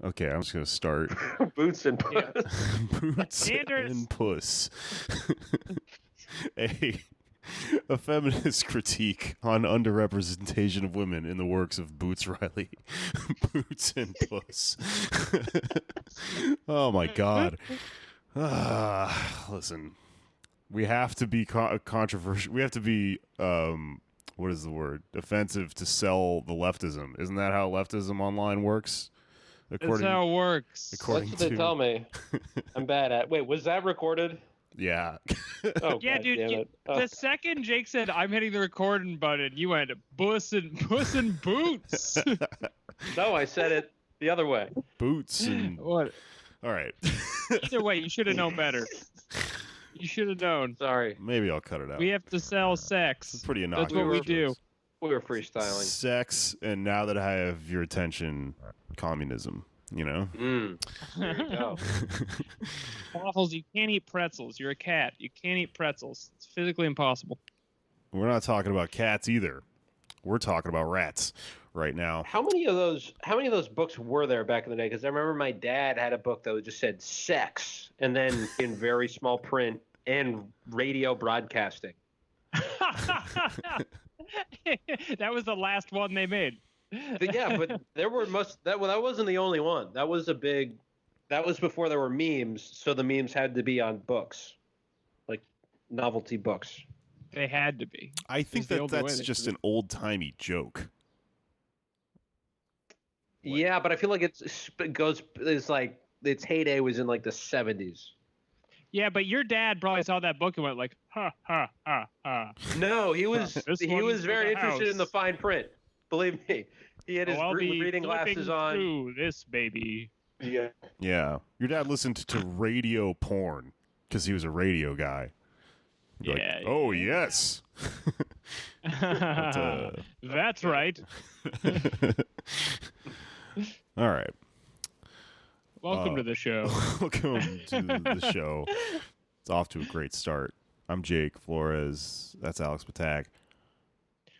Okay, I'm just gonna start. Boots and puss. Boots Anders. and puss. a a feminist critique on underrepresentation of women in the works of Boots Riley. Boots and puss. Oh my god. Listen, we have to be controversial. We have to be what is the word? Offensive to sell the leftism. Isn't that how leftism online works? That's how it works. That's what they tell me. I'm bad at. Wait, was that recorded? Yeah. Oh, Yeah, God dude. damn it. The second Jake said, "I'm hitting the recording button," you went puss and boots. No, I said it the other way. Boots and What? all right. Either way, you should have known better. You should have known. Sorry. Maybe I'll cut it out. We have to sell sex. It's pretty That's innocuous. what we do. We were freestyling. Sex, and now that I have your attention, communism. You know. There you go. Waffles, you can't eat pretzels. You're a cat. You can't eat pretzels. It's physically impossible. We're not talking about cats either. We're talking about rats right now. How many of those books were there back in the day? Because I remember my dad had a book that just said sex, and then in very small print and radio broadcasting. That was the last one they made. But there were that wasn't the only one. That was before there were memes, so the memes had to be on books, like novelty books. They had to be. I think that's just an old-timey joke. Yeah, but I feel like its heyday was in like the 70s. Yeah, but your dad probably saw that book and went like, ha, ha, ha, ha. No, he was This he one's was for very the interested in the house. fine print. Believe me, he had his I'll be reading glasses flipping on. through this baby. Yeah. Yeah. Your dad listened to radio porn because he was a radio guy. You're Yeah. like, oh, yes. That's right. All right. Welcome to the show. Welcome to the show. It's off to a great start. I'm Jake Flores. That's Alex Patak.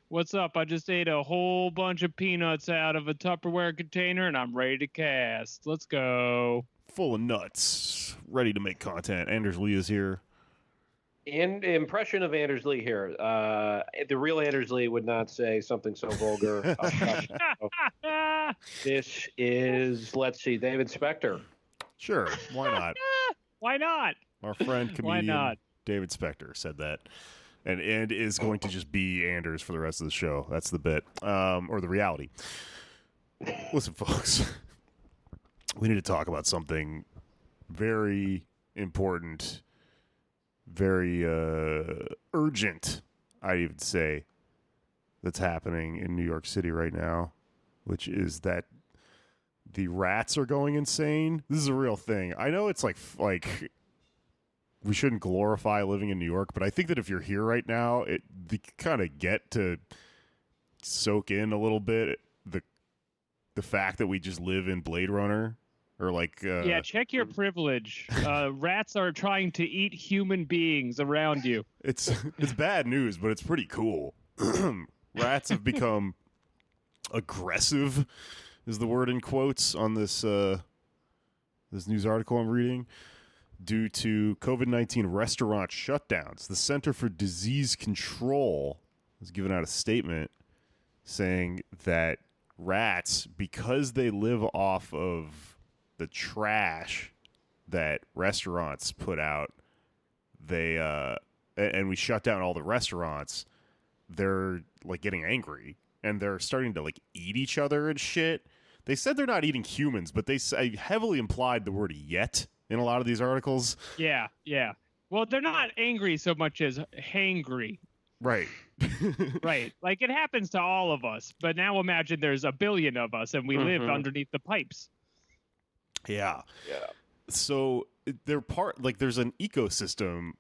What's up? I just ate a whole bunch of peanuts out of a Tupperware container, and I'm ready to cast. Let's go. Full of nuts. Ready to make content. Anders Lee is here. And impression of Anders Lee here. The real Anders Lee would not say something so vulgar. This is, let's see, David Spector. Sure. Why not? Why not? Our friend, Why comedian not? David Spector said that. And is going to just be Anders for the rest of the show. That's the bit. Or the reality. Listen, folks. We need to talk about something very important, very urgent, I'd even say, that's happening in New York City right now, which is that the rats are going insane. This is a real thing. I know it's like we shouldn't glorify living in New York, but I think that if you're here right now, you kind of get to soak in a little bit the fact that we just live in Blade Runner. Or yeah, check your privilege. Rats are trying to eat human beings around you. It's bad news, but it's pretty cool. Rats have become aggressive, is the word in quotes on this news article I'm reading, due to COVID-19 restaurant shutdowns. The Center for Disease Control has given out a statement saying that rats, because they live off of the trash that restaurants put out, and we shut down all the restaurants, they're like getting angry and they're starting to like eat each other and shit. They said they're not eating humans, but they heavily implied the word yet in a lot of these articles. Yeah. Well, they're not angry so much as hangry. Right. Right. Like it happens to all of us, but now imagine there's a billion of us and we live underneath the pipes. Yeah. So they're there's an ecosystem,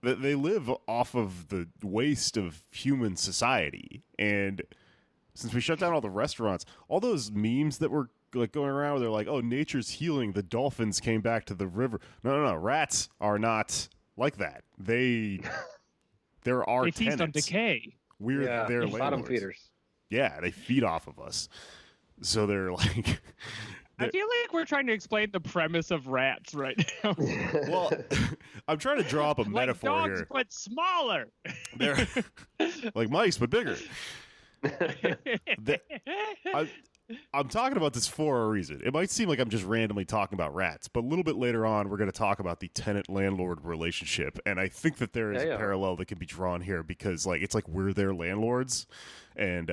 that they live off of the waste of human society. And since we shut down all the restaurants, all those memes that were like going around where they're like, oh, nature's healing, the dolphins came back to the river. No. Rats are not like that. They're our They feast tenants. on decay. We're their bottom landlords. feeders. Yeah, they feed off of us. So they're like, I feel like we're trying to explain the premise of rats right now. well, I'm trying to draw up a Like metaphor dogs, here. but smaller. They're like mice, but bigger. I'm talking about this for a reason. It might seem like I'm just randomly talking about rats, but a little bit later on, we're going to talk about the tenant-landlord relationship, and I think that there is a parallel that can be drawn here because, like, it's like we're their landlords, and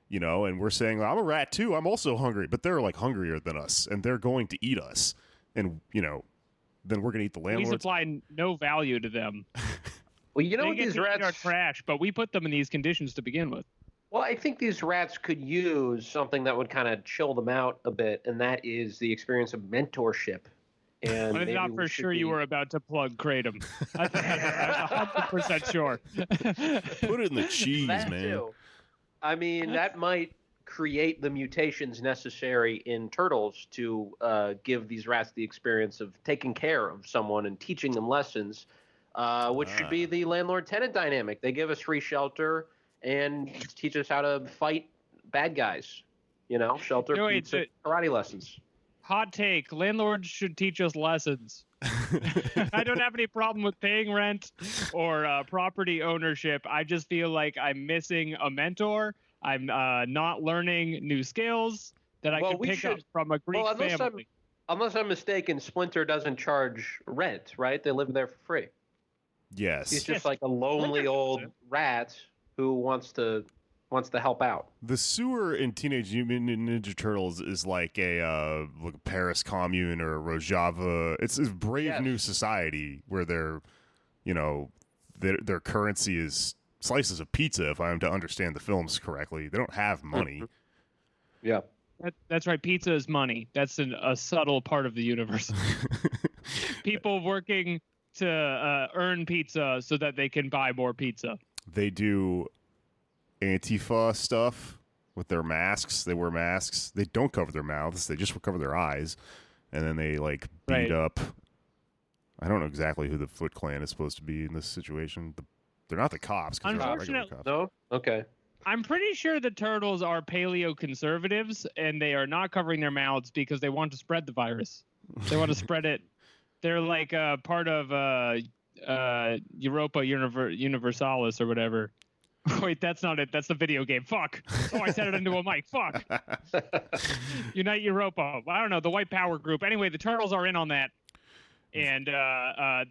you know, and we're saying, well, I'm a rat too. I'm also hungry, but they're like hungrier than us, and they're going to eat us, and you know, then we're going to eat the We landlords. supply no value to them. Well, you know They what get these to eat rats our trash, but we put them in these conditions to begin with. Well, I think these rats could use something that would kind of chill them out a bit, and that is the experience of mentorship. And I maybe thought we for should sure you be- were about to plug Kratom. I'm 100% sure. Put it in the cheese, that man. too. I mean, that might create the mutations necessary in turtles to give these rats the experience of taking care of someone and teaching them lessons, which should be the landlord-tenant dynamic. They give us free shelter and teach us how to fight bad guys. You know, shelter, No, wait, pizza, karate lessons. Hot take: landlords should teach us lessons. I don't have any problem with paying rent or property ownership. I just feel like I'm missing a mentor. I'm not learning new skills that I Well, can we pick up should- from a Greek family. Unless I'm mistaken, Splinter doesn't charge rent, right? They live there for free. Yes. He's just Yes. like a lonely Splinter old doesn't. rat who wants to help out. The sewer in Teenage Mutant Ninja Turtles is like a Paris Commune or Rojava. It's a brave new society where their currency is slices of pizza. If I am to understand the films correctly, they don't have money. Yeah. That's right. Pizza is money. That's a subtle part of the universe. People working to earn pizza so that they can buy more pizza. They do Antifa stuff with their masks. They wear masks. They don't cover their mouths. They just cover their eyes. And then they like beat up. I don't know exactly who the Foot Clan is supposed to be in this situation. They're not the cops. 'Cause they're not regular Unfortunately- cops. No? Okay. I'm pretty sure the turtles are paleo conservatives and they are not covering their mouths because they want to spread the virus. They want to spread it. They're like part of Europa Universalis or whatever. Wait, that's not it. That's the video game. Fuck. Oh, I said it into a mic. Fuck. Unite Europa. I don't know. The White Power Group. Anyway, the turtles are in on that. And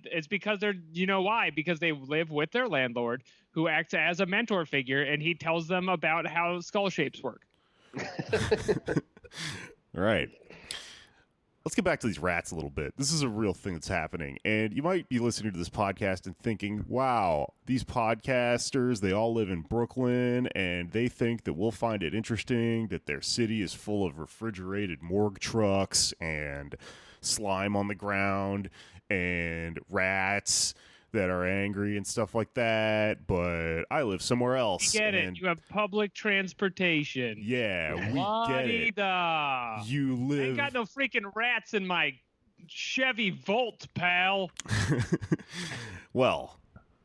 it's because they're, you know why? Because they live with their landlord who acts as a mentor figure and he tells them about how skull shapes work. All right. Let's get back to these rats a little bit. This is a real thing that's happening. And you might be listening to this podcast and thinking, wow, these podcasters, they all live in Brooklyn and they think that we'll find it interesting that their city is full of refrigerated morgue trucks and slime on the ground and rats that are angry and stuff like that, but I live somewhere else. You get and it. You have public transportation. yeah, we get it. La-di-da. You I live. ain't got no freaking rats in my Chevy Volt, pal. Well,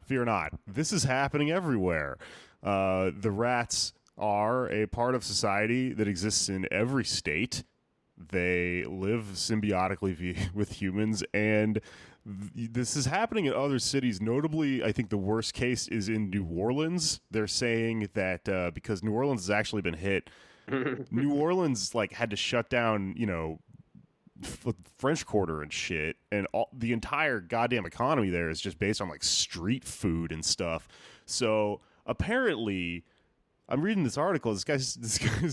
fear not. This is happening everywhere. The rats are a part of society that exists in every state. They live symbiotically with humans, and this is happening in other cities. Notably, I think the worst case is in New Orleans. They're saying that because New Orleans has actually been hit, New Orleans like had to shut down, French Quarter and shit, and the entire goddamn economy there is just based on like street food and stuff. So apparently, I'm reading this article. This guy's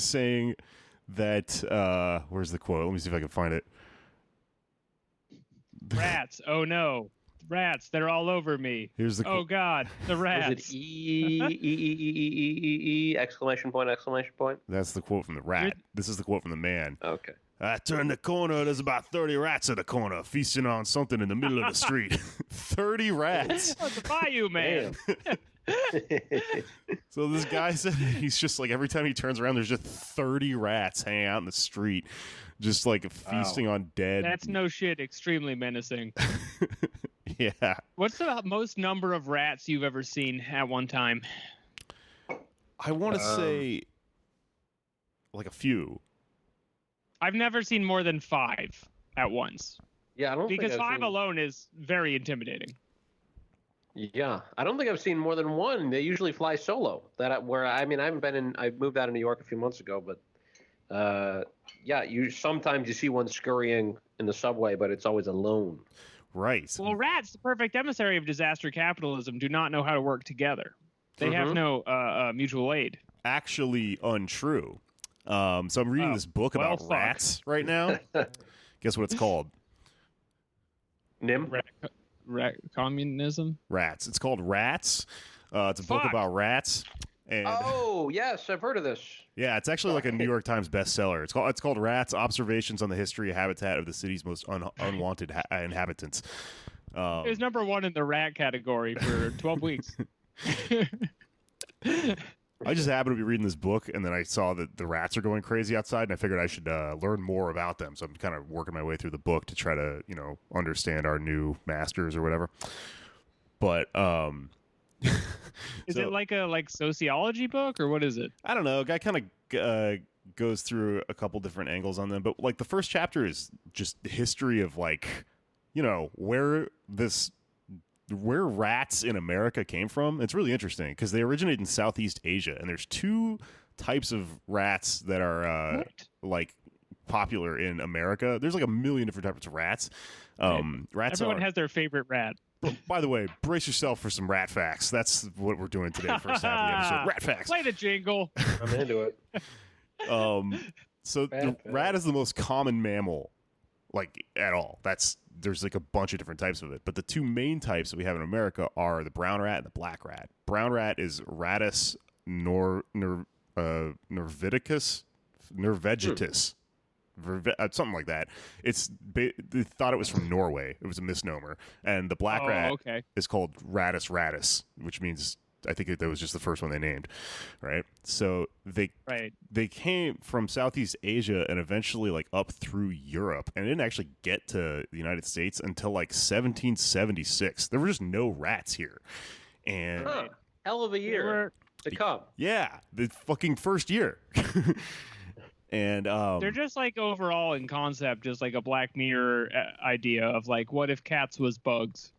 saying that where's the quote? Let me see if I can find it. Rats. Oh no. Rats. They're all over me. Here's the Oh God. The Was rats. it E exclamation point, exclamation point? That's the quote from the rat. This is the quote from the man. Okay. I turned the corner. There's about 30 rats at the corner, feasting on something in the middle of the street. 30 rats. Oh, the Bayou Man. So this guy said he's just like every time he turns around, there's just 30 rats hanging out in the street, just like feasting on dead. That's no shit. Extremely menacing. Yeah. What's the most number of rats you've ever seen at one time? I want to say like a few. I've never seen more than 5 at once. Yeah, I don't Because think 5 alone is very intimidating. Yeah, I don't think I've seen more than one. They usually fly solo. I haven't been in. I moved out of New York a few months ago, but yeah, sometimes you see one scurrying in the subway, but it's always alone. Right. Well, rats, the perfect emissary of disaster capitalism, do not know how to work together. They have no mutual aid. Actually untrue. So I'm reading this book about rats right now. Guess what it's called? Nim? Communism? Rats. It's called Rats. It's a book about rats. And oh, yes, I've heard of this. yeah, it's actually like a New York Times bestseller. It's called Rats: Observations on the History and Habitat of the City's Most Unwanted Inhabitants. It was number 1 in the rat category for 12 weeks. I just happened to be reading this book, and then I saw that the rats are going crazy outside, and I figured I should learn more about them. So I'm kind of working my way through the book to try to, understand our new masters or whatever. But is it like a sociology book, or what is it? I don't know. A guy kind of goes through a couple different angles on them, but like the first chapter is just the history of where rats in America came from. It's really interesting because they originated in Southeast Asia, and there's 2 types of rats that are like popular in America. There's like a million different types of rats. Rats. Everyone has their favorite rat. By the way, brace yourself for some rat facts. That's what we're doing today, first half of the episode. Rat facts. Play the jingle. I'm into it. So the rat is the most common mammal, like at all. There's like a bunch of different types of it, but the 2 main types that we have in America are the brown rat and the black rat. Brown rat is Rattus nerviticus, something like that. They thought it was from Norway. It was a misnomer. And the black rat is called Rattus rattus, which means, I think that was just the first one they named, right? So they came from Southeast Asia and eventually like up through Europe, and didn't actually get to the United States until like 1776. There were just no rats here, and hell of a year to come. Yeah, the fucking first year. And they're just like overall in concept, just like a Black Mirror idea of like, what if cats was bugs?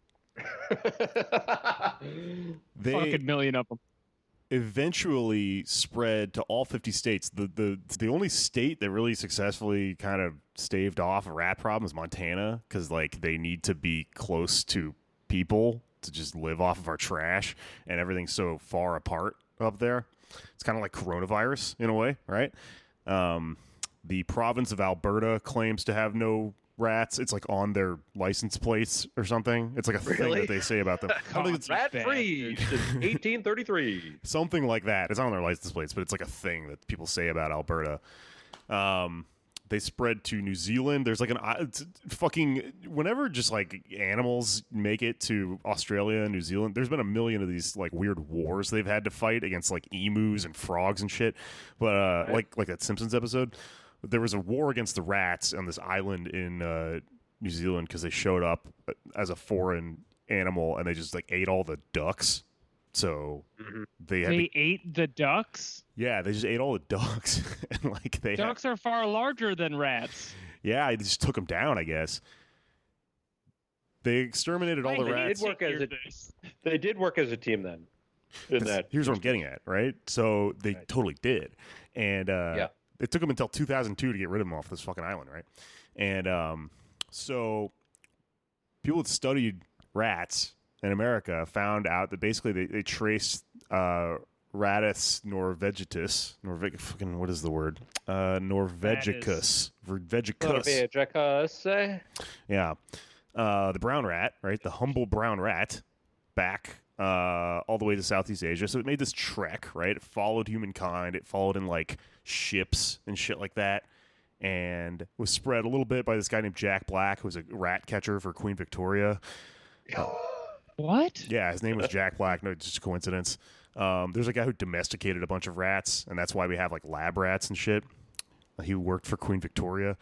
Fucking million of them. Eventually spread to all 50 states. The only state that really successfully kind of staved off a rat problem is Montana, because like they need to be close to people to just live off of our trash, and everything's so far apart up there. It's kind of like coronavirus in a way, right? The province of Alberta claims to have no rats. It's like on their license plates or something. It's like a thing that they say about them. Rat free since 1833. Something like that. It's not on their license plates, but it's like a thing that people say about Alberta. They spread to New Zealand. There's like whenever just like animals make it to Australia and New Zealand, there's been a million of these like weird wars they've had to fight against like emus and frogs and shit. But like that Simpsons episode, there was a war against the rats on this island in New Zealand because they showed up as a foreign animal and they just like ate all the ducks. So they ate the ducks? Yeah, they just ate all the ducks. And like ducks are far larger than rats. Yeah, they just took them down, I guess. They exterminated all the rats. They did work as a team then. Here's what I'm getting at, right? So they totally did. And it took them until 2002 to get rid of them off this fucking island, right? And so people that studied rats in America found out that basically they traced Rattus norvegicus. What is the word? Norvegicus. Norvegicus. Yeah. The brown rat, right? The humble brown rat back all the way to Southeast Asia. So it made this trek, right? It followed humankind. It followed in like ships and shit like that. And was spread a little bit by this guy named Jack Black, who was a rat catcher for Queen Victoria. What? Yeah, his name was Jack Black. No, it's just a coincidence. There's a guy who domesticated a bunch of rats, and that's why we have like lab rats and shit. He worked for Queen Victoria.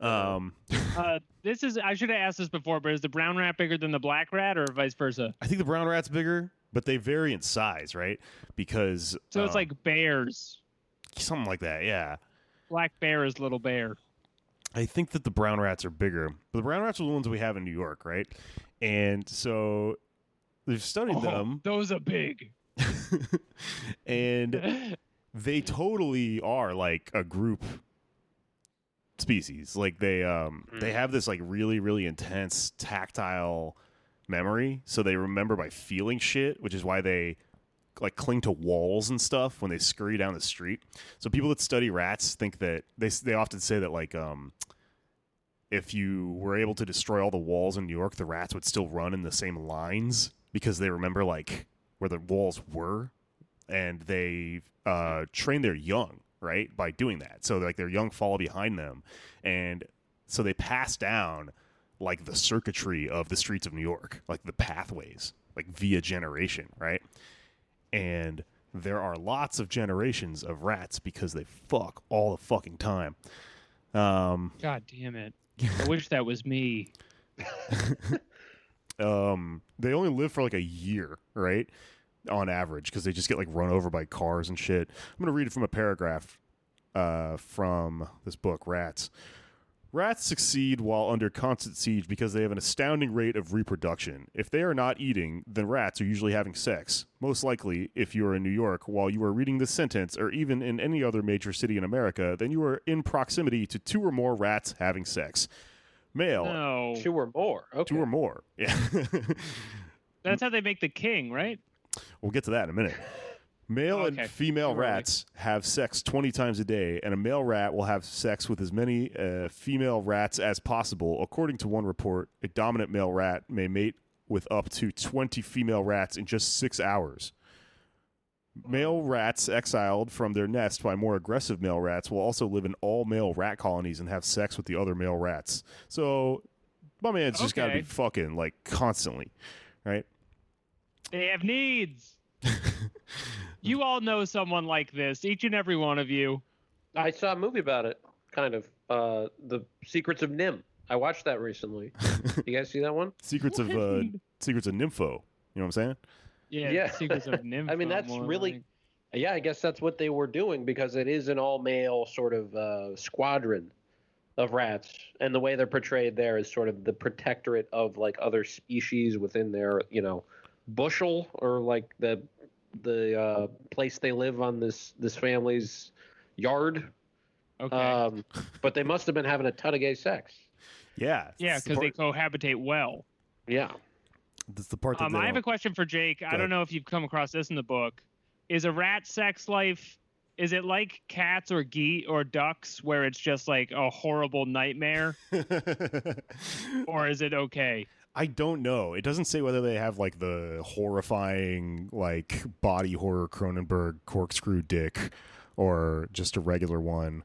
This is, I should have asked this before, but is the brown rat bigger than the black rat or vice versa? I think the brown rat's bigger, but they vary in size, right? Because so it's like bears. Something like that, yeah. Black bear is little bear. I think that the brown rats are bigger, but the brown rats are the ones we have in New York, right? And so they've studied them, Those are big. and they totally are like a group species. Like they have this like really, really intense tactile memory, so they remember by feeling shit, which is why they like cling to walls and stuff when they scurry down the street. So people that study rats think that they often say that like if you were able to destroy all the walls in New York, the rats would still run in the same lines because they remember like where the walls were, and they train their young, right, by doing that. So like their young follow behind them, and so they pass down like the circuitry of the streets of New York, like the pathways, like via generation, right? And there are lots of generations of rats because they fuck all the fucking time. God damn it. I wish that was me. They only live for like a year, right? On average, because they just get like run over by cars and shit. I'm going to read it from a paragraph from this book, Rats. Rats succeed while under constant siege because they have an astounding rate of reproduction. If they are not eating, then rats are usually having sex. Most likely, if you are in New York while you are reading this sentence, or even in any other major city in America, then you are in proximity to 2 or more rats having sex. Male. No. 2 or more. Okay. 2 or more. Yeah. That's how they make the king, right? We'll get to that in a minute. Male and female rats have sex 20 times a day, and a male rat will have sex with as many female rats as possible. According to one report, a dominant male rat may mate with up to 20 female rats in just 6 hours. Male rats exiled from their nest by more aggressive male rats will also live in all-male rat colonies and have sex with the other male rats. So my man's just got to be fucking, like, constantly, right? They have needs. You all know someone like this, each and every one of you. I saw a movie about it, kind of. The Secrets of Nim. I watched that recently. You guys see that one? Secrets of Nympho. You know what I'm saying? Yeah. Secrets of Nympho. I mean, that's really... Yeah, I guess that's what they were doing, because it is an all-male sort of squadron of rats. And the way they're portrayed there is sort of the protectorate of, like, other species within their, bushel, or, like, the place they live on this family's yard. Okay. But they must have been having a ton of gay sex. Yeah. Yeah, because they cohabitate well. Yeah. That's the part that I have a question for Jake. I don't know if you've come across this in the book. Is a rat sex life, is it like cats or geese or ducks where it's just like a horrible nightmare? Or is it okay? I don't know. It doesn't say whether they have like the horrifying like body horror Cronenberg corkscrew dick or just a regular one.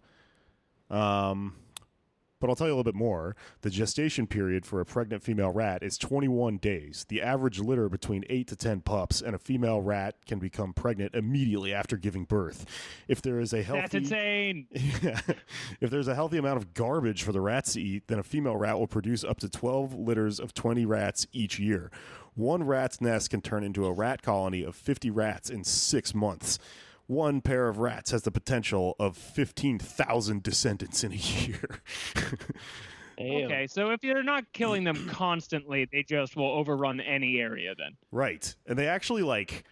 But I'll tell you a little bit more. The gestation period for a pregnant female rat is 21 days. The average litter between 8 to 10 pups, and a female rat can become pregnant immediately after giving birth. If there is a healthy... That's insane! Yeah. If there's a healthy amount of garbage for the rats to eat, then a female rat will produce up to 12 litters of 20 rats each year. One rat's nest can turn into a rat colony of 50 rats in 6 months. One pair of rats has the potential of 15,000 descendants in a year. Okay, so if you're not killing them constantly, they just will overrun any area then. Right. And they actually like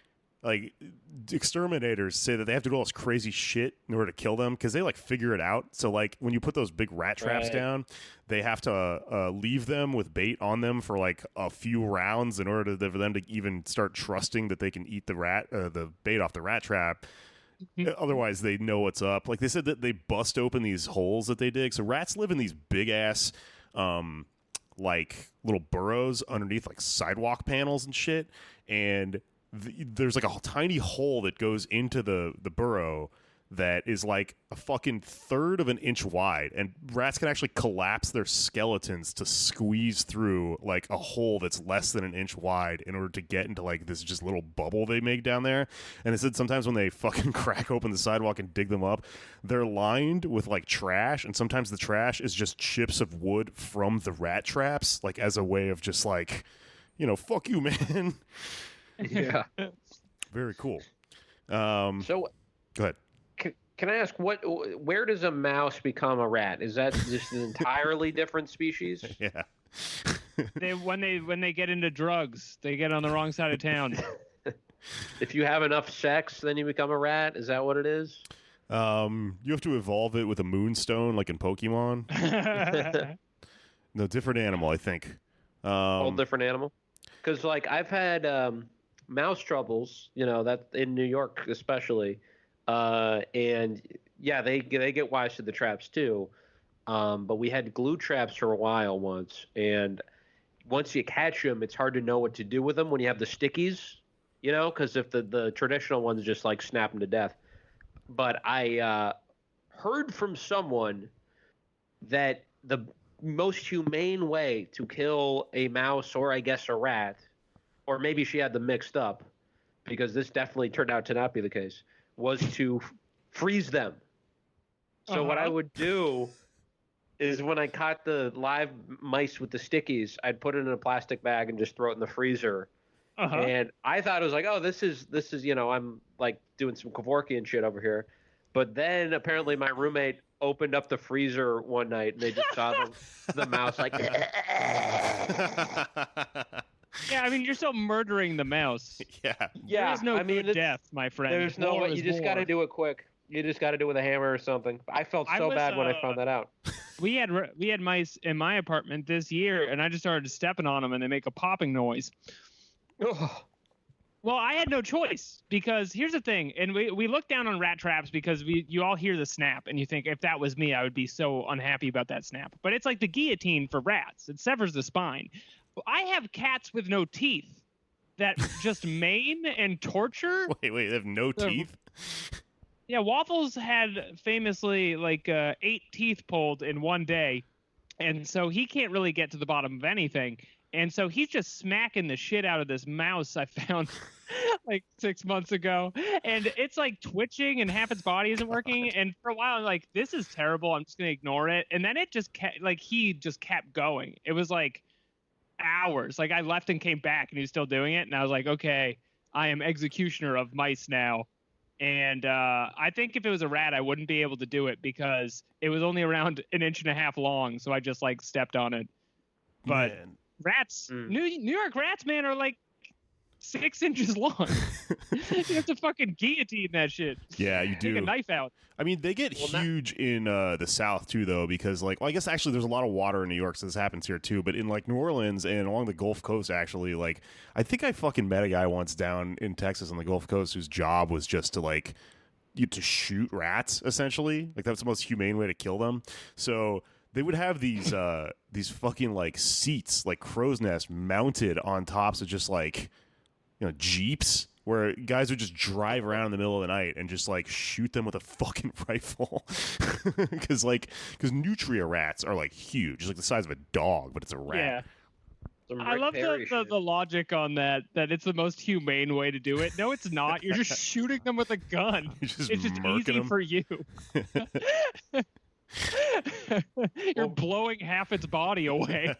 exterminators say that they have to do all this crazy shit in order to kill them because they like figure it out. So like when you put those big rat traps down, they have to leave them with bait on them for like a few rounds in order for them to even start trusting that they can eat the bait off the rat trap. Otherwise they know what's up. Like they said that they bust open these holes that they dig. So rats live in these big ass like little burrows underneath like sidewalk panels and shit, and there's like a tiny hole that goes into the burrow that is like a fucking third of an inch wide, and rats can actually collapse their skeletons to squeeze through like a hole that's less than an inch wide in order to get into like this just little bubble they make down there. And it said sometimes when they fucking crack open the sidewalk and dig them up, they're lined with like trash, and sometimes the trash is just chips of wood from the rat traps, like as a way of just like, fuck you, man. Yeah. Very cool. So go ahead. Can I ask where does a mouse become a rat? Is that just an entirely different species? Yeah. When they get into drugs, they get on the wrong side of town. If you have enough sex, then you become a rat. Is that what it is? You have to evolve it with a moonstone, like in Pokemon. No, different animal, I think. Whole different animal. Because like I've had mouse troubles, that in New York especially, and yeah, they get wise to the traps too. But we had glue traps for a while once, and once you catch them, it's hard to know what to do with them when you have the stickies, because if the traditional ones just like snap them to death. But I heard from someone that the most humane way to kill a mouse, or I guess a rat, or maybe she had them mixed up, because this definitely turned out to not be the case, was to freeze them. So what I would do is when I caught the live mice with the stickies, I'd put it in a plastic bag and just throw it in the freezer. And I thought it was like, oh, this is I'm like doing some Kevorkian shit over here. But then apparently my roommate opened up the freezer one night and they just saw the mouse like. Yeah, I mean, you're still murdering the mouse. Yeah. Yeah, There's no good death, my friend. There's no War way. is You just got to war. do it quick. You just got to do it with a hammer or something. I felt so bad when I found that out. We had mice in my apartment this year, and I just started stepping on them, and they make a popping noise. Ugh. Well, I had no choice, because here's the thing, and we look down on rat traps because you all hear the snap, and you think, if that was me, I would be so unhappy about that snap. But it's like the guillotine for rats. It severs the spine. I have cats with no teeth that just maim and torture. Wait, they have no teeth? Yeah, Waffles had famously like 8 teeth pulled in one day, and so he can't really get to the bottom of anything. And so he's just smacking the shit out of this mouse I found like 6 months ago. And it's like twitching and half its body isn't working. And for a while, I'm like, this is terrible. I'm just going to ignore it. And then it just he just kept going. It was like hours. Like I left and came back and he was still doing it. And I was like, okay, I am executioner of mice now. And I think if it was a rat, I wouldn't be able to do it because it was only around 1.5 inches long. So I just like stepped on it. But Man. Rats, New York rats, man, are like 6 inches long. You have to fucking guillotine that shit. Yeah, you do. Take a knife out. I mean, they get huge in the South too, though, because I guess actually there's a lot of water in New York, so this happens here too. But in like New Orleans and along the Gulf Coast, actually, like I think I fucking met a guy once down in Texas on the Gulf Coast whose job was just to shoot rats. Essentially, like that's the most humane way to kill them. So they would have these fucking like seats, like crow's nest, mounted on tops of just like Jeeps, where guys would just drive around in the middle of the night and just like shoot them with a fucking rifle, because nutria rats are like huge, it's like the size of a dog, but it's a rat. Yeah. I love the logic on that it's the most humane way to do it. No, it's not. You're just shooting them with a gun. It's just easy them. for you. You're blowing half its body away.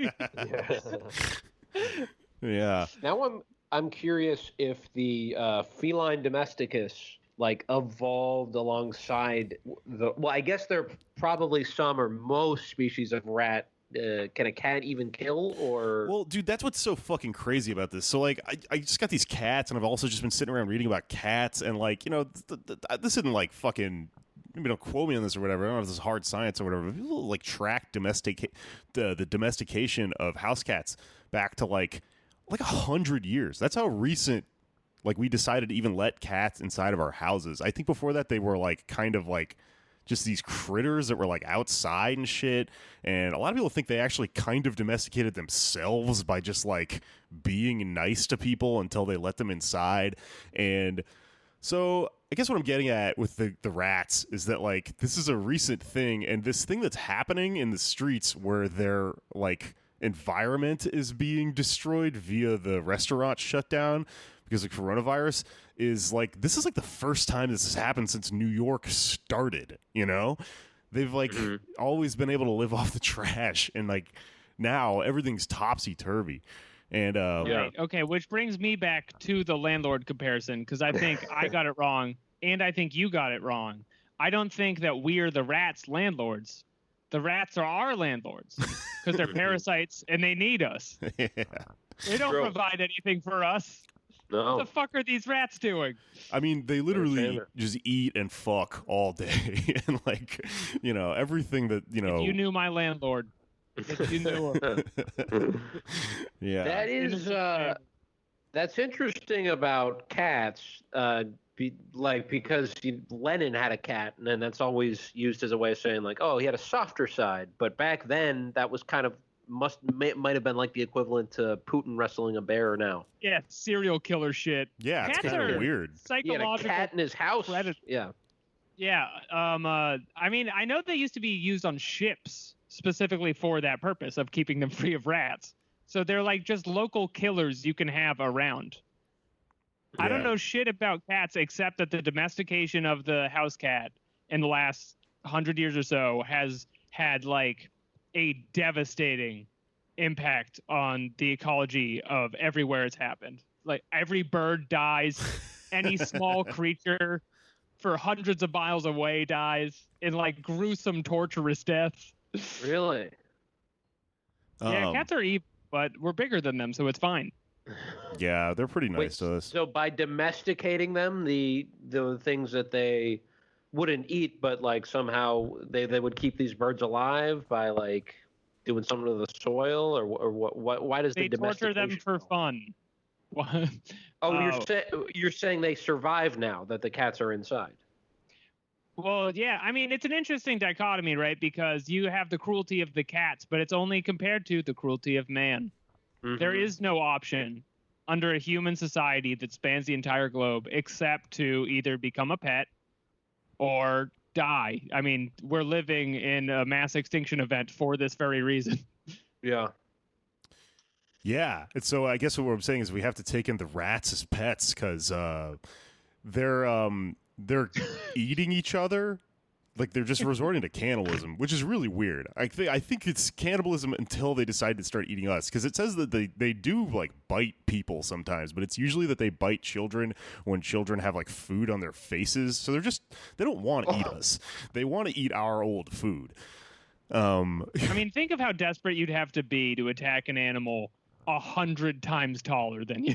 Yeah. Now I'm curious if the feline domesticus like evolved alongside I guess there are probably some or most species of rat. Can a cat even kill, or? Well, dude, that's what's so fucking crazy about this. So, like, I just got these cats, and I've also just been sitting around reading about cats, and like, this isn't like fucking. Maybe don't quote me on this or whatever. I don't know if this is hard science or whatever. But people like track the domestication of house cats back to like 100 years. That's how recent. Like, we decided to even let cats inside of our houses. I think before that they were like kind of like just these critters that were like outside and shit. And a lot of people think they actually kind of domesticated themselves by just like being nice to people until they let them inside. And so I guess what I'm getting at with the rats is that like this is a recent thing, and this thing that's happening in the streets where their like environment is being destroyed via the restaurant shutdown because of coronavirus is like, this is like the first time this has happened since New York started, They've like always been able to live off the trash, and like now everything's topsy-turvy. And right. Okay, which brings me back to the landlord comparison, because I think I got it wrong and I think you got it wrong. I don't think that we're the rats' landlords. The rats are our landlords because they're parasites and they need us. Yeah. They don't True. provide anything for us. No. What the fuck are these rats doing? I mean, they literally Understand just eat and fuck all day, and like, everything that If you knew my landlord, if you knew him. Yeah. That is that's interesting about cats. Because Lenin had a cat, and then that's always used as a way of saying like, oh, he had a softer side. But back then, that was kind of might have been like the equivalent to Putin wrestling a bear now. Yeah, serial killer shit. Yeah, it's Cats kind of are weird. He had a Psychological. cat in his house. predator. Yeah. Yeah. I mean, I know they used to be used on ships specifically for that purpose of keeping them free of rats. So they're like just local killers you can have around. I don't Yeah. know shit about cats except that the domestication of the house cat in the last 100 years or so has had like a devastating impact on the ecology of everywhere it's happened. Like every bird dies, any small creature for hundreds of miles away dies in like gruesome, torturous deaths. Really? Yeah, cats are evil, but we're bigger than them, so it's fine. Yeah, they're pretty nice Wait, to us. so by domesticating them, the things that they wouldn't eat, but like somehow they would keep these birds alive by like doing something to the soil, or what? Why does They the torture them domestication for help? fun. What? Oh, you're saying they survive now that the cats are inside. Well, yeah, I mean, it's an interesting dichotomy, right? Because you have the cruelty of the cats, but it's only compared to the cruelty of man. There Mhm. is no option under a human society that spans the entire globe except to either become a pet or die. I mean, we're living in a mass extinction event for this very reason. Yeah. Yeah, and so I guess what I'm saying is we have to take in the rats as pets because they're eating each other. Like they're just resorting to cannibalism, which is really weird. I think it's cannibalism until they decide to start eating us, because it says that they do like bite people sometimes, but it's usually that they bite children when children have like food on their faces. So they don't want to eat us. They want to eat our old food. I mean, think of how desperate you'd have to be to attack an animal 100 times taller than you.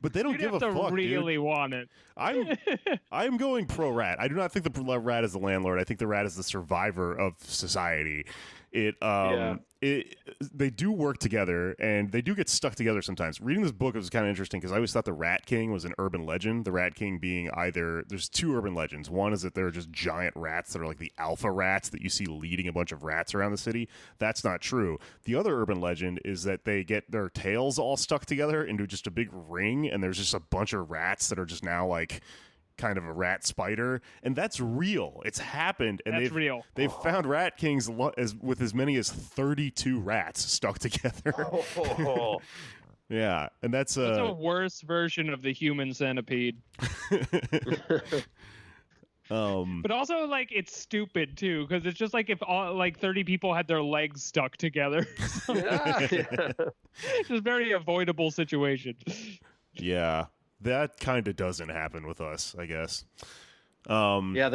But they don't You'd give have a to fuck, really dude. want it. I'm going pro rat. I do not think the rat is the landlord. I think the rat is the survivor of society. They do work together, and they do get stuck together sometimes. Reading this book was kind of interesting because I always thought the Rat King was an urban legend. The Rat King being there's two urban legends. One is that there are just giant rats that are like the alpha rats that you see leading a bunch of rats around the city. That's not true. The other urban legend is that they get their tails all stuck together into just a big ring, and there's just a bunch of rats that are just now like kind of a rat spider, and that's real. It's happened, and That's real. They've found rat kings with as many as 32 rats stuck together. Oh. Yeah, and that's a worse version of the human centipede. But also, like, it's stupid too, because it's just like if all like 30 people had their legs stuck together. It's a very avoidable situation. Yeah. That kind of doesn't happen with us, I guess. Yeah,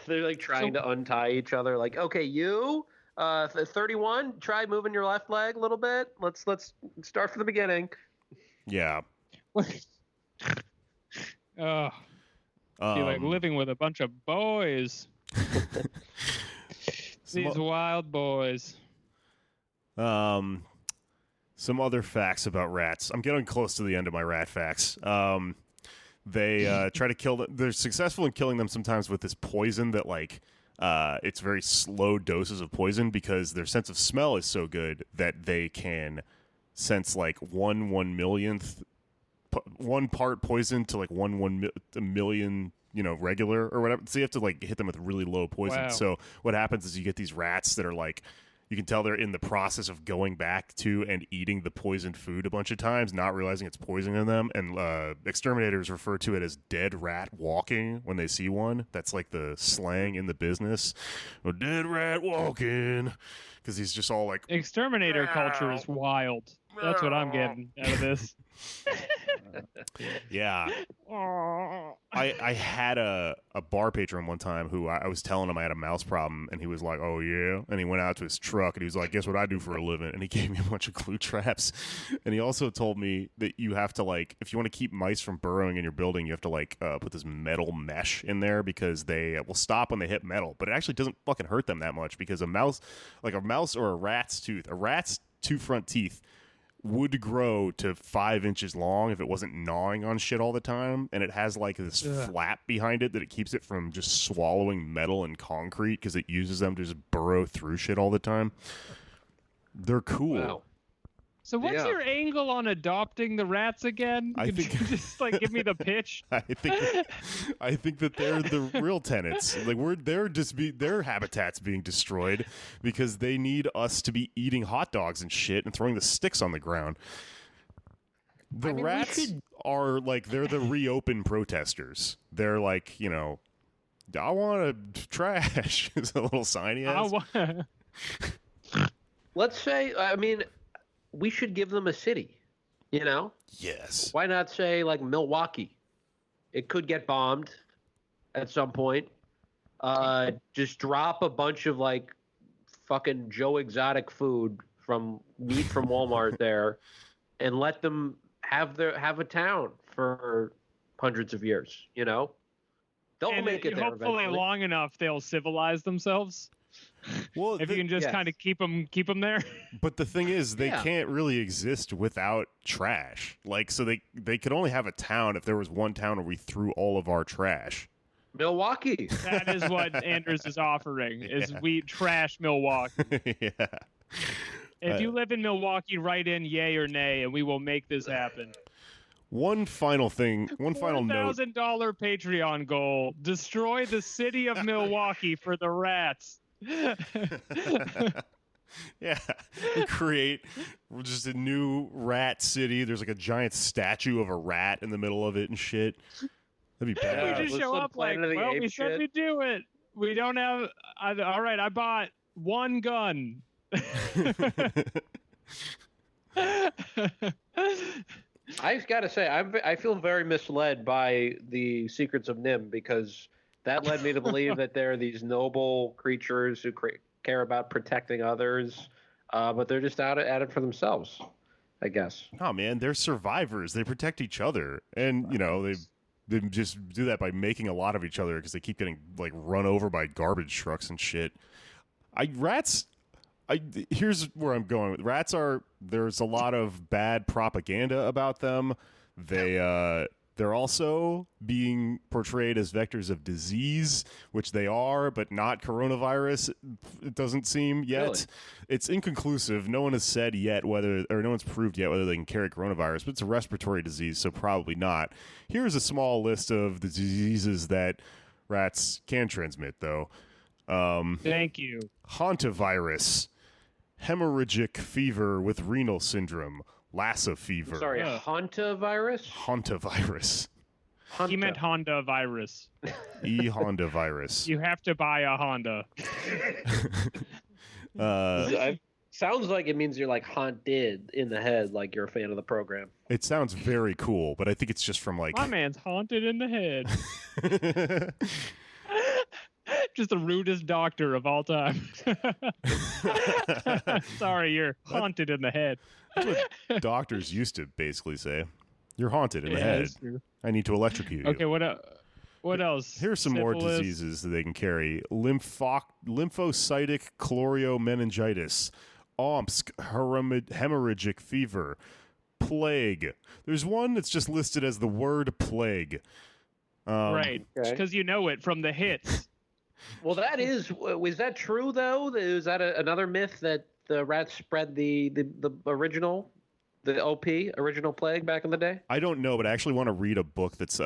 they're like trying to untie each other. Like, okay, you, 31, try moving your left leg a little bit. Let's start from the beginning. Yeah. Be like living with a bunch of boys. These wild boys. Some other facts about rats. I'm getting close to the end of my rat facts. They try to kill them. They're successful in killing them sometimes with this poison that, like, it's very slow doses of poison because their sense of smell is so good that they can sense, like, one part poison to, like, a million, regular or whatever. So you have to, like, hit them with really low poison. Wow. So what happens is you get these rats that are, like, you can tell they're in the process of going back to and eating the poisoned food a bunch of times, not realizing it's poisoning them. And exterminators refer to it as dead rat walking when they see one. That's like the slang in the business. A dead rat walking. Because he's just all like... Exterminator culture is wild. That's what I'm getting out of this. Yeah. Aw. I had a bar patron one time who I was telling him I had a mouse problem, and he was like, "Oh yeah," and he went out to his truck and he was like, "Guess what I do for a living?" And he gave me a bunch of glue traps, and he also told me that you have to, like, if you want to keep mice from burrowing in your building, you have to like put this metal mesh in there because they will stop when they hit metal, but it actually doesn't fucking hurt them that much because a mouse or a rat's two front teeth would grow to 5 inches long if it wasn't gnawing on shit all the time, and it has like this flap behind it that it keeps it from just swallowing metal and concrete because it uses them to just burrow through shit all the time. They're cool. Wow. So what's your angle on adopting the rats again? Could you just like give me the pitch? I think that they're the real tenants. Like their habitat's being destroyed because they need us to be eating hot dogs and shit and throwing the sticks on the ground. The rats are like, they're the reopen protesters. They're like, you know, I want to trash. It's a little sign he has. Let's say, I mean, we should give them a city, you know? Yes. Why not say like Milwaukee? It could get bombed at some point. Just drop a bunch of like fucking Joe Exotic food from Walmart there, and let them have a town for hundreds of years. You know, they'll make it there hopefully eventually. long enough they'll civilize themselves. Well, if you can just kind of keep them there. But the thing is, they can't really exist without trash. Like, so they could only have a town if there was one town where we threw all of our trash. Milwaukee. That is what Anders is offering. Is we trash Milwaukee. Yeah. If you live in Milwaukee, write in yay or nay, and we will make this happen. One final thing. One final note. $4,000 Patreon goal: destroy the city of Milwaukee for the rats. Yeah, create just a new rat city. There's like a giant statue of a rat in the middle of it and shit. That'd be bad. We just show up like, well, we said we'd do it. We don't have. All right, I bought one gun. I've got to say, I feel very misled by the Secrets of Nim, because that led me to believe that there are these noble creatures who care about protecting others, but they're just at it for themselves, I guess. Oh man, they're survivors. They protect each other, and you know they just do that by making a lot of each other because they keep getting like run over by garbage trucks and shit. Here's where I'm going with rats. There's a lot of bad propaganda about them. They're also being portrayed as vectors of disease, which they are, but not coronavirus. It doesn't seem yet. Really? It's inconclusive. No one has said yet no one's proved yet whether they can carry coronavirus, but it's a respiratory disease, so probably not. Here's a small list of the diseases that rats can transmit, though. Thank you. Hantavirus, hemorrhagic fever with renal syndrome, Lassa fever. Sorry, Hantavirus? Hantavirus. He meant Honda virus. Honda virus. You have to buy a Honda. Sounds like it means you're like haunted in the head, like you're a fan of the program. It sounds very cool, but I think it's just from like... My man's haunted in the head. Just the rudest doctor of all time. Sorry, you're haunted in the head. That's what doctors used to basically say. You're haunted in the head. I need to electrocute you. Okay, what else? Here's some more diseases that they can carry. Lymphocytic chloriomeningitis, OMSK, hemorrhagic fever, plague. There's one that's just listed as the word plague. Right, because you know it from the hits. Well, is that true, though? Is that another myth that the rats spread the original, the original plague back in the day? I don't know, but I actually want to read a book that's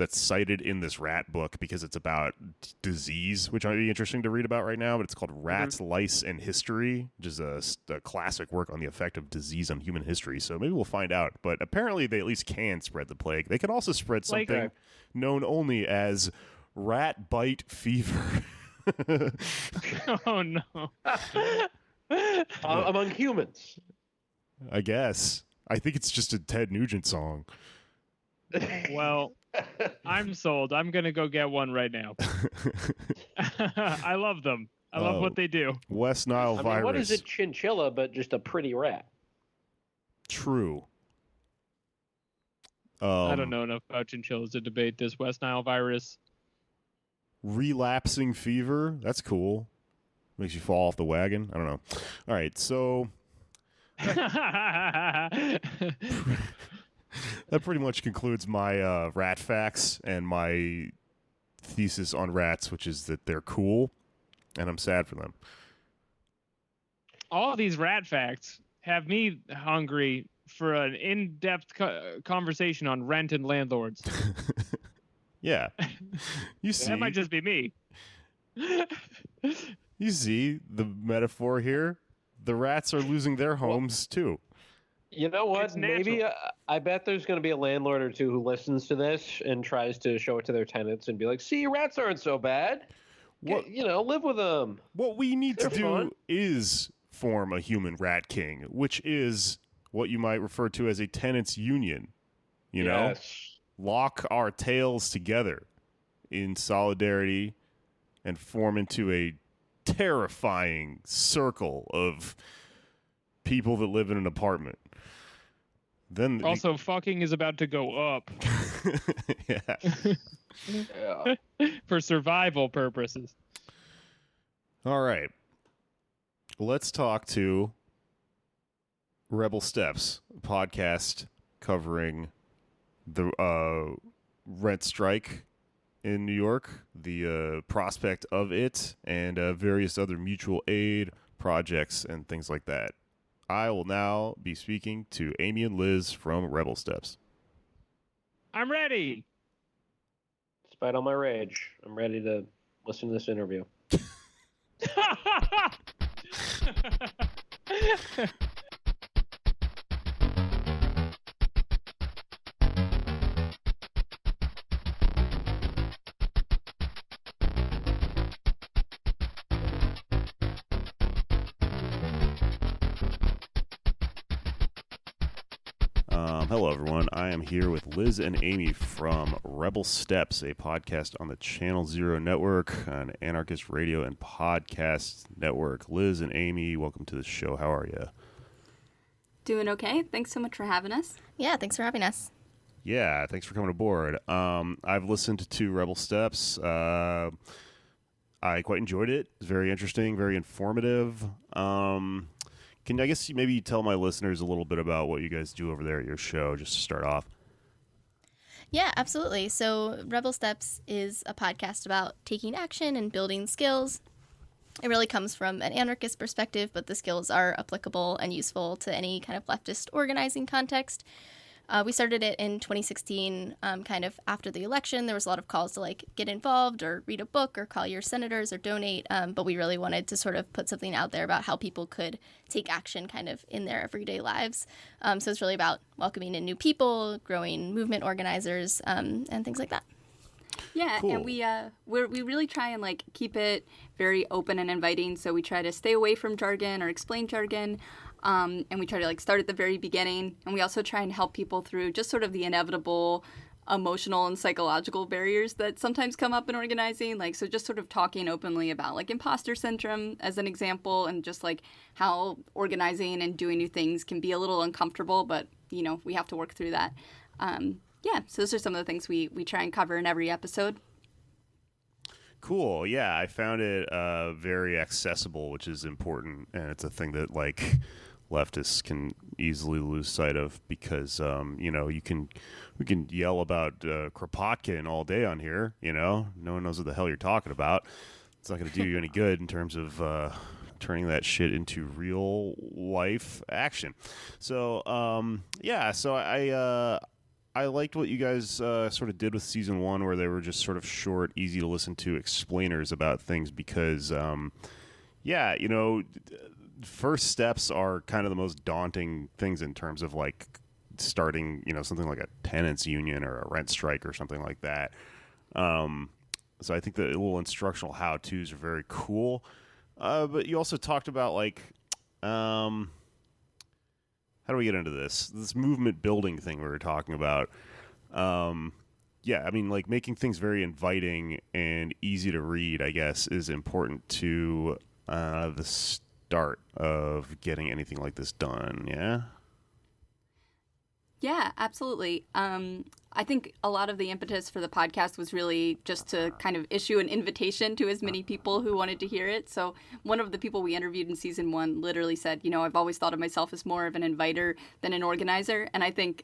cited in this rat book because it's about disease, which might be interesting to read about right now, but it's called Rats, Lice, and History, which is a classic work on the effect of disease on human history. So maybe we'll find out. But apparently they at least can spread the plague. They can also spread something known only as rat bite fever. Oh, no. Among humans. I guess. I think it's just a Ted Nugent song. Well, I'm sold. I'm gonna go get one right now. I love them. I love what they do. West Nile I virus. mean, what is a chinchilla but just a pretty rat? True. I don't know enough about chinchillas to debate this West Nile virus. Relapsing fever. That's cool. Makes you fall off the wagon. I don't know. All right, so that pretty much concludes my rat facts and my thesis on rats, which is that they're cool, and I'm sad for them. All of these rat facts have me hungry for an in-depth conversation on rent and landlords. Yeah. You see. That might just be me. You see the metaphor here? The rats are losing their homes, too. You know what? It's natural. Maybe I bet there's going to be a landlord or two who listens to this and tries to show it to their tenants and be like, see, rats aren't so bad. Live with them. What we need to They're do fun. is form a human rat king, which is what you might refer to as a tenants union. You know? Lock our tails together in solidarity and form into a terrifying circle of people that live in an apartment. Then Also, fucking is about to go up Yeah. for survival purposes. All right. Let's talk to Rebel Steps, a podcast covering the rent strike in New York, the prospect of it, and various other mutual aid projects and things like that. I will now be speaking to Amy and Liz from Rebel Steps. I'm ready. Despite all my rage, I'm ready to listen to this interview. Hello, everyone. I am here with Liz and Amy from Rebel Steps, a podcast on the Channel Zero Network, an anarchist radio and podcast network. Liz and Amy, welcome to the show. How are you? Doing okay. Thanks so much for having us. Yeah, thanks for having us. Yeah, thanks for coming aboard. I've listened to Rebel Steps. I quite enjoyed it. It's very interesting, very informative. Can I guess maybe you tell my listeners a little bit about what you guys do over there at your show, just to start off? Yeah, absolutely. So Rebel Steps is a podcast about taking action and building skills. It really comes from an anarchist perspective, but the skills are applicable and useful to any kind of leftist organizing context. We started it in 2016, kind of after the election. There was a lot of calls to get involved or read a book or call your senators or donate. But we really wanted to sort of put something out there about how people could take action kind of in their everyday lives. So it's really about welcoming in new people, growing movement organizers, and things like that. Yeah, Cool. and we really try and keep it very open and inviting. So we try to stay away from jargon or explain jargon. And we try to start at the very beginning, and we also try and help people through just sort of the inevitable emotional and psychological barriers that sometimes come up in organizing. So just sort of talking openly about imposter syndrome as an example, and just how organizing and doing new things can be a little uncomfortable, but we have to work through that. So those are some of the things we try and cover in every episode. Cool. Yeah, I found it very accessible, which is important, and it's a thing that leftists can easily lose sight of because we can yell about Kropotkin all day on here. No one knows what the hell you're talking about. It's not going to do you any good in terms of turning that shit into real life action. So I liked what you guys sort of did with season 1, where they were just sort of short, easy to listen to explainers about things because, first steps are kind of the most daunting things in terms of starting, something like a tenants union or a rent strike or something like that. So I think the little instructional how-tos are very cool. But you also talked about how how do we get into this movement building thing we were talking about? Yeah, I mean, like making things very inviting and easy to read, I guess, is important to the start of getting anything like this done. Yeah. Yeah, absolutely. I think a lot of the impetus for the podcast was really just to kind of issue an invitation to as many people who wanted to hear it. So one of the people we interviewed in season 1 literally said, I've always thought of myself as more of an inviter than an organizer. And I think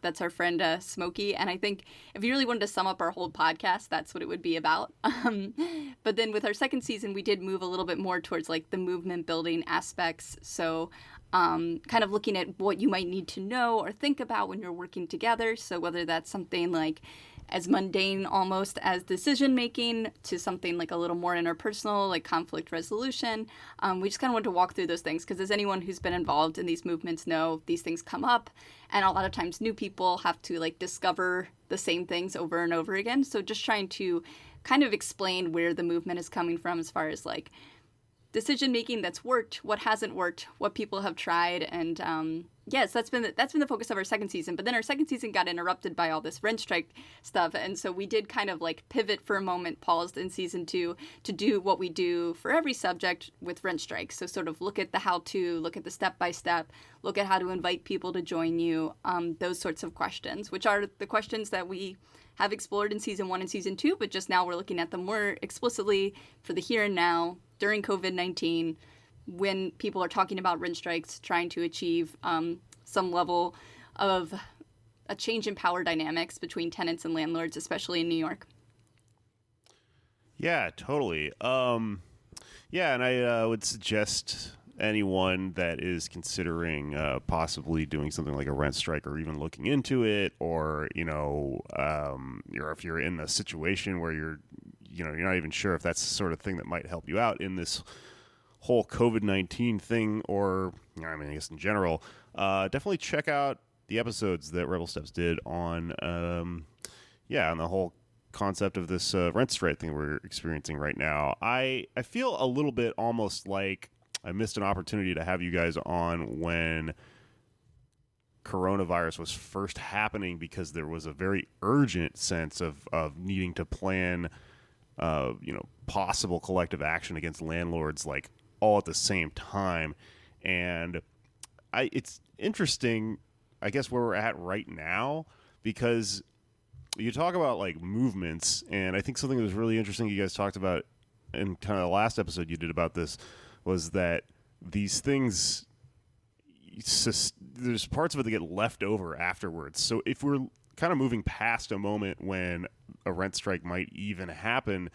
that's our friend Smokey. And I think if you really wanted to sum up our whole podcast, that's what it would be about. But then with our second season, we did move a little bit more towards like the movement building aspects. So kind of looking at what you might need to know or think about when you're working together. So whether that's something like as mundane almost as decision making to something like a little more interpersonal, like conflict resolution. We just kind of want to walk through those things because as anyone who's been involved in these movements know, these things come up. And a lot of times new people have to like discover the same things over and over again. So just trying to kind of explain where the movement is coming from as far as like decision making that's worked, what hasn't worked, what people have tried, and yes, that's been the focus of our second season. But then our second season got interrupted by all this rent strike stuff, and so we did kind of like pivot for a moment, paused in season 2 to do what we do for every subject with rent strike. So sort of look at the how-to, look at the step-by-step, look at how to invite people to join you, those sorts of questions, which are the questions that we have explored in season 1 and season 2, but just now we're looking at them more explicitly for the here and now during COVID-19 when people are talking about rent strikes, trying to achieve some level of a change in power dynamics between tenants and landlords, especially in New York. Yeah, totally. Yeah, and I would suggest anyone that is considering possibly doing something like a rent strike or even looking into it, or if you're in a situation where you're not even sure if that's the sort of thing that might help you out in this whole COVID-19 thing, or I guess in general, definitely check out the episodes that Rebel Steps did on on the whole concept of this rent strike thing we're experiencing right now. I feel a little bit almost like I missed an opportunity to have you guys on when coronavirus was first happening, because there was a very urgent sense of needing to plan possible collective action against landlords like all at the same time. And it's interesting, I guess, where we're at right now, because you talk about like movements, and I think something that was really interesting you guys talked about in kind of the last episode you did about this was that these things, there's parts of it that get left over afterwards. So if we're kind of moving past a moment when a rent strike might even happen,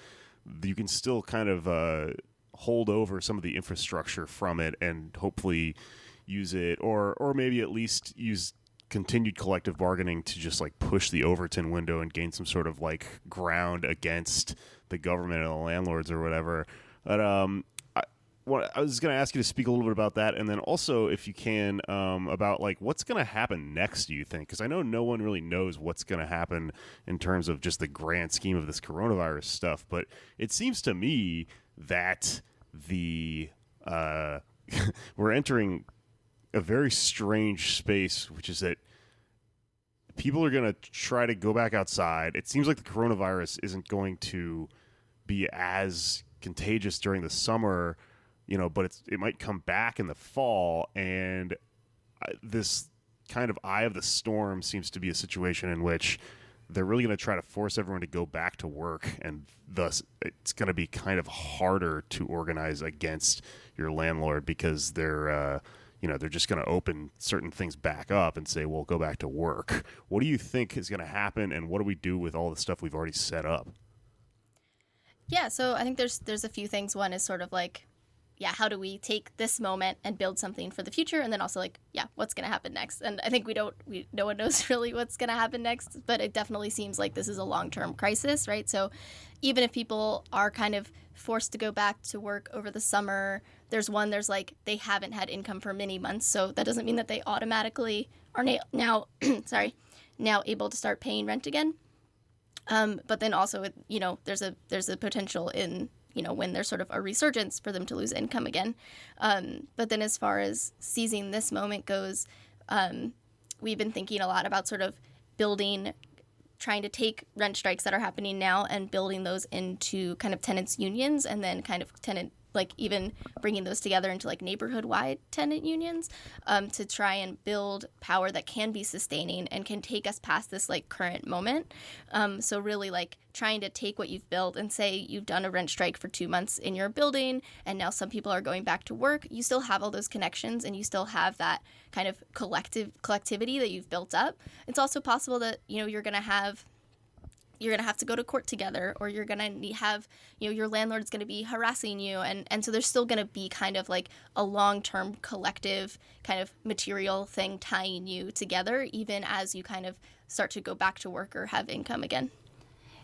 you can still kind of hold over some of the infrastructure from it and hopefully use it, or maybe at least use continued collective bargaining to just like push the Overton window and gain some sort of like ground against the government and the landlords or whatever. But I was going to ask you to speak a little bit about that, and then also, if you can, about like what's going to happen next, do you think? Because I know no one really knows what's going to happen in terms of just the grand scheme of this coronavirus stuff, but it seems to me that we're entering a very strange space, which is that people are going to try to go back outside. It seems like the coronavirus isn't going to be as contagious during the summer, but it might come back in the fall, and this kind of eye of the storm seems to be a situation in which they're really going to try to force everyone to go back to work, and thus it's going to be kind of harder to organize against your landlord because they're just going to open certain things back up and say, well, go back to work. What do you think is going to happen, and what do we do with all the stuff we've already set up? Yeah, so I think there's a few things. One is sort of like, how do we take this moment and build something for the future? And then also like, what's going to happen next? And I think no one knows really what's going to happen next, but it definitely seems like this is a long-term crisis, right? So even if people are kind of forced to go back to work over the summer, there's like they haven't had income for many months. So that doesn't mean that they automatically are now able to start paying rent again. But then also, there's a potential in, when there's sort of a resurgence for them to lose income again. But then as far as seizing this moment goes, we've been thinking a lot about sort of trying to take rent strikes that are happening now and building those into kind of tenants unions, and then kind of even bringing those together into like neighborhood-wide tenant unions, to try and build power that can be sustaining and can take us past this like current moment. So really like trying to take what you've built and say you've done a rent strike for 2 months in your building and now some people are going back to work. You still have all those connections and you still have that kind of collectivity that you've built up. It's also possible that, you're going to have to go to court together, or you're going to have, your landlord's going to be harassing you. And so there's still going to be kind of like a long-term collective kind of material thing tying you together, even as you kind of start to go back to work or have income again.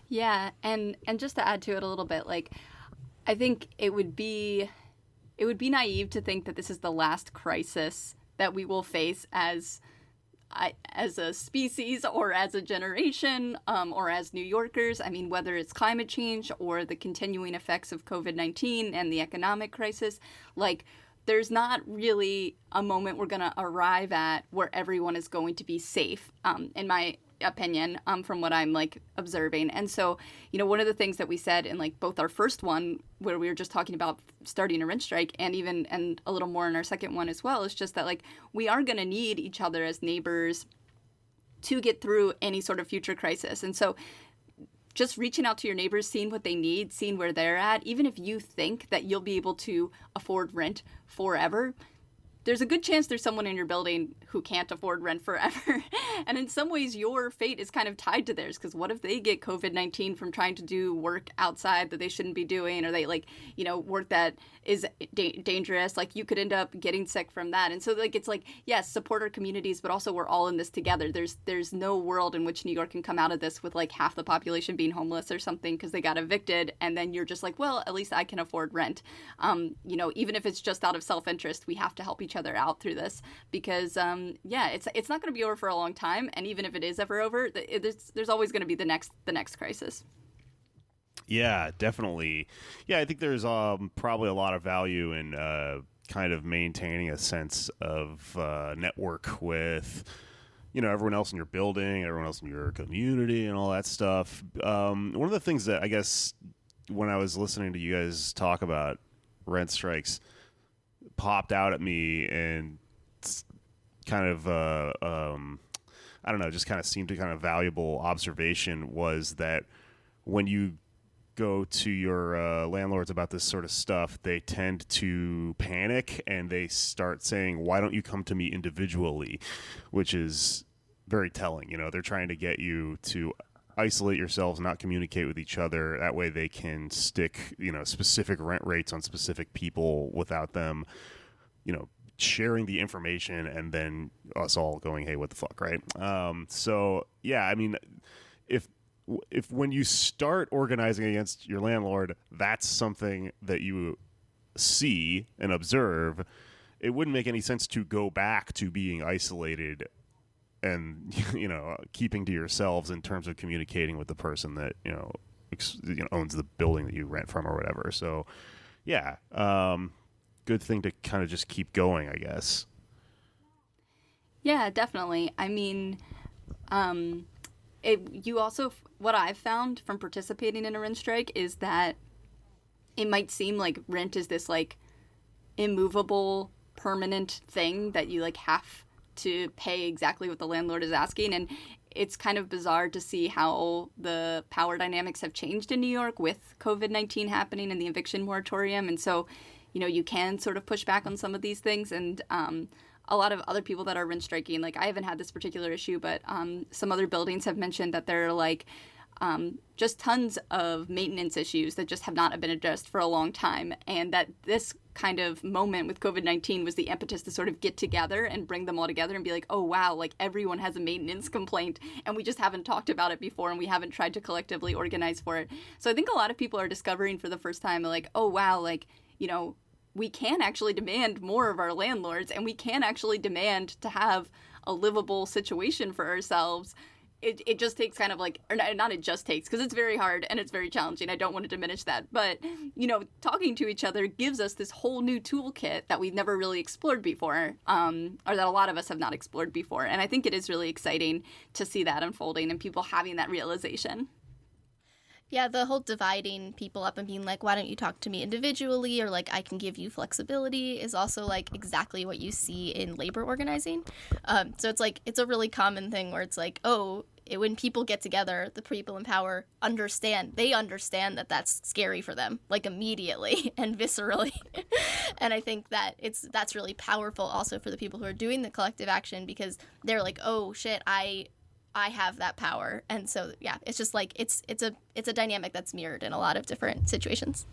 Yeah. And just to add to it a little bit, like, I think it would be naive to think that this is the last crisis that we will face as a species or as a generation, or as New Yorkers. I mean, whether it's climate change or the continuing effects of COVID-19 and the economic crisis, like, there's not really a moment we're going to arrive at where everyone is going to be safe, in my opinion, from what I'm like observing. And so, one of the things that we said in like both our first one, where we were just talking about starting a rent strike, and a little more in our second one as well, is just that like we are going to need each other as neighbors to get through any sort of future crisis. And so just reaching out to your neighbors, seeing what they need, seeing where they're at, even if you think that you'll be able to afford rent forever, there's a good chance there's someone in your building who can't afford rent forever. And in some ways, your fate is kind of tied to theirs, because what if they get COVID-19 from trying to do work outside that they shouldn't be doing, or they work that is dangerous? Like, you could end up getting sick from that. And so like, it's like, yes, support our communities, but also we're all in this together. There's no world in which New York can come out of this with like half the population being homeless or something because they got evicted. And then you're just like, well, at least I can afford rent. Even if it's just out of self-interest, we have to help each other out through this, because it's not going to be over for a long time, and even if it is ever over, there's always going to be the next crisis. Yeah, definitely. Yeah, I think there's probably a lot of value in kind of maintaining a sense of network with everyone else in your building, everyone else in your community, and all that stuff. One of the things that I guess when I was listening to you guys talk about rent strikes popped out at me and kind of I don't know, just kind of seemed to kind of valuable observation was that when you go to your landlords about this sort of stuff, they tend to panic and they start saying, why don't you come to me individually, which is very telling. They're trying to get you to isolate yourselves, not communicate with each other. That way they can stick, specific rent rates on specific people without them, sharing the information and then us all going, hey, what the fuck, right? So yeah, I mean, if when you start organizing against your landlord, that's something that you see and observe, it wouldn't make any sense to go back to being isolated and keeping to yourselves in terms of communicating with the person that owns the building that you rent from or whatever. So yeah, good thing to kind of just keep going, I guess. Yeah, definitely. I mean, you also, what I've found from participating in a rent strike is that it might seem like rent is this like immovable, permanent thing that you like have to pay exactly what the landlord is asking. And it's kind of bizarre to see how the power dynamics have changed in New York with COVID-19 happening and the eviction moratorium. And so, you can sort of push back on some of these things. And a lot of other people that are rent striking, like I haven't had this particular issue, but some other buildings have mentioned that there are like just tons of maintenance issues that just have not been addressed for a long time. And that this kind of moment with COVID-19 was the impetus to sort of get together and bring them all together and be like, oh, wow, like everyone has a maintenance complaint and we just haven't talked about it before and we haven't tried to collectively organize for it. So I think a lot of people are discovering for the first time, like, oh, wow, like, we can actually demand more of our landlords and we can actually demand to have a livable situation for ourselves it just takes kind of like, or not it just takes, because it's very hard and it's very challenging. I don't want to diminish that. But, talking to each other gives us this whole new toolkit that we've never really explored before, or that a lot of us have not explored before. And I think it is really exciting to see that unfolding and people having that realization. Yeah, the whole dividing people up and being like, why don't you talk to me individually, or like, I can give you flexibility, is also like exactly what you see in labor organizing. So it's like, it's a really common thing where it's like, when people get together, the people in power understand that that's scary for them, like immediately and viscerally. And I think that that's really powerful also for the people who are doing the collective action, because they're like, oh shit, I have that power. And so, yeah, it's just like, it's a dynamic that's mirrored in a lot of different situations.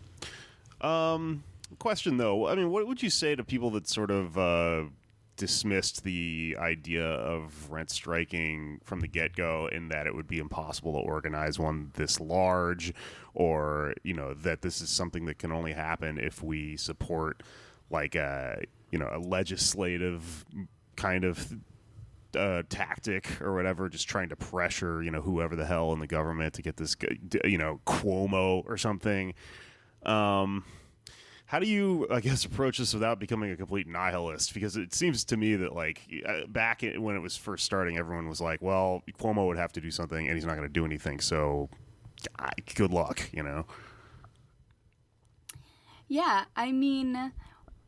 Question though, I mean, what would you say to people that sort of dismissed the idea of rent striking from the get-go, in that it would be impossible to organize one this large, or, that this is something that can only happen if we support like a legislative kind of tactic or whatever, just trying to pressure, whoever the hell in the government to get this, Cuomo or something. How do you, I guess, approach this without becoming a complete nihilist? Because it seems to me that, like, back when it was first starting, everyone was like, well, Cuomo would have to do something and he's not going to do anything, so good luck, Yeah, I mean,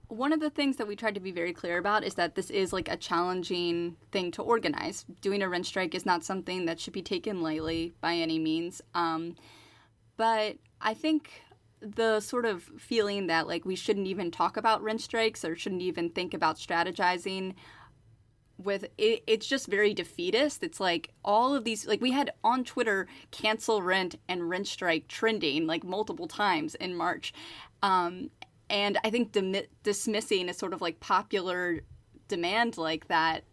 one of the things that we tried to be very clear about is that this is like a challenging thing to organize. Doing a rent strike is not something that should be taken lightly by any means. But I think the sort of feeling that like we shouldn't even talk about rent strikes or shouldn't even think about strategizing with it, it's just very defeatist. It's like all of these, like we had on Twitter cancel rent and rent strike trending like multiple times in March. And I think dismissing a sort of like popular demand like that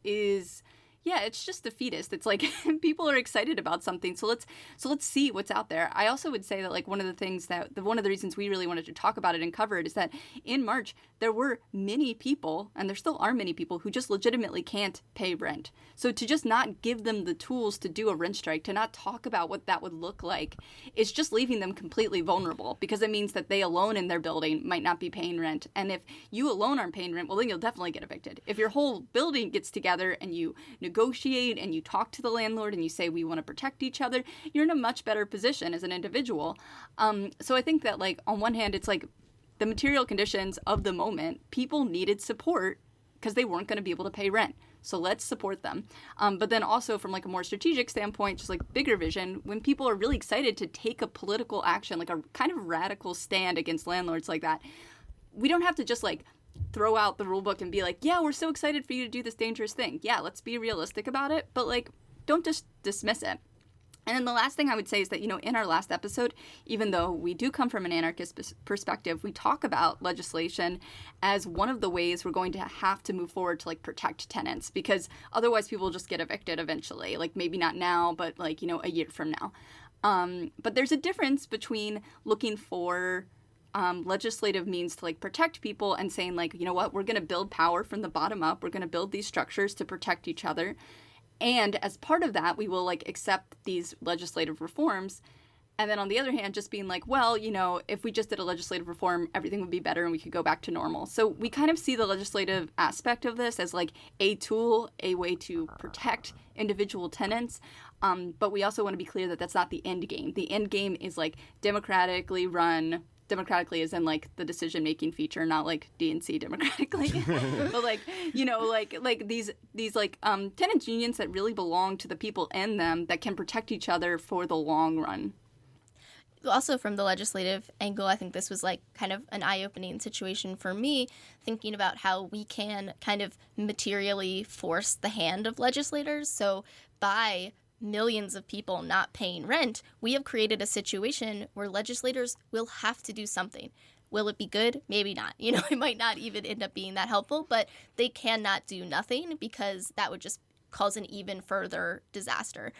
is, yeah, it's just defeatist. It's like people are excited about something, so let's see what's out there. I also would say that like one of the reasons we really wanted to talk about it and cover it is that in March there were many people, and there still are many people, who just legitimately can't pay rent. So to just not give them the tools to do a rent strike, to not talk about what that would look like, is just leaving them completely vulnerable, because it means that they alone in their building might not be paying rent. And if you alone aren't paying rent, well, then you'll definitely get evicted. If your whole building gets together and you negotiate and you talk to the landlord and you say, we want to protect each other, you're in a much better position as an individual. So I think that, like, on one hand, it's like the material conditions of the moment, people needed support because they weren't going to be able to pay rent. So let's support them. But then also from like a more strategic standpoint, just like bigger vision, when people are really excited to take a political action, like a kind of radical stand against landlords like that, we don't have to just like throw out the rule book and be like, yeah, we're so excited for you to do this dangerous thing. Yeah, let's be realistic about it, but like, don't just dismiss it. And then the last thing I would say is that, in our last episode, even though we do come from an anarchist perspective, we talk about legislation as one of the ways we're going to have to move forward to like protect tenants, because otherwise people will just get evicted eventually. Like maybe not now, but like, a year from now. But there's a difference between looking for legislative means to like protect people and saying like, you know what, we're going to build power from the bottom up. We're going to build these structures to protect each other. And as part of that, we will like accept these legislative reforms. And then on the other hand, just being like, well, if we just did a legislative reform, everything would be better and we could go back to normal. So we kind of see the legislative aspect of this as like a tool, a way to protect individual tenants. But we also want to be clear that that's not the end game. The end game is like democratically as in like the decision-making feature, not like DNC democratically, but like, like these like tenants unions that really belong to the people in them, that can protect each other for the long run. Also from the legislative angle, I think this was like kind of an eye-opening situation for me, thinking about how we can kind of materially force the hand of legislators. So by millions of people not paying rent, we have created a situation where legislators will have to do something. Will it be good? Maybe not. It might not even end up being that helpful, but they cannot do nothing, because that would just cause an even further disaster.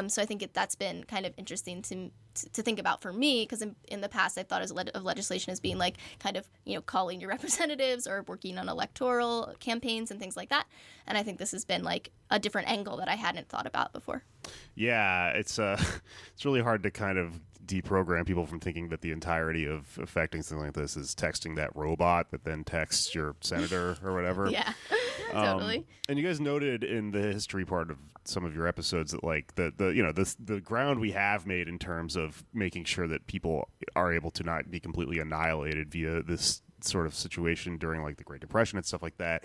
So I think that's been kind of interesting to think about for me, because in the past I thought of legislation as being like kind of, calling your representatives or working on electoral campaigns and things like that. And I think this has been like a different angle that I hadn't thought about before. Yeah, it's really hard to kind of deprogram people from thinking that the entirety of affecting something like this is texting that robot that then texts your senator or whatever. Yeah, totally. And you guys noted in the history part of some of your episodes that like the ground we have made in terms of making sure that people are able to not be completely annihilated via this sort of situation during like the Great Depression and stuff like that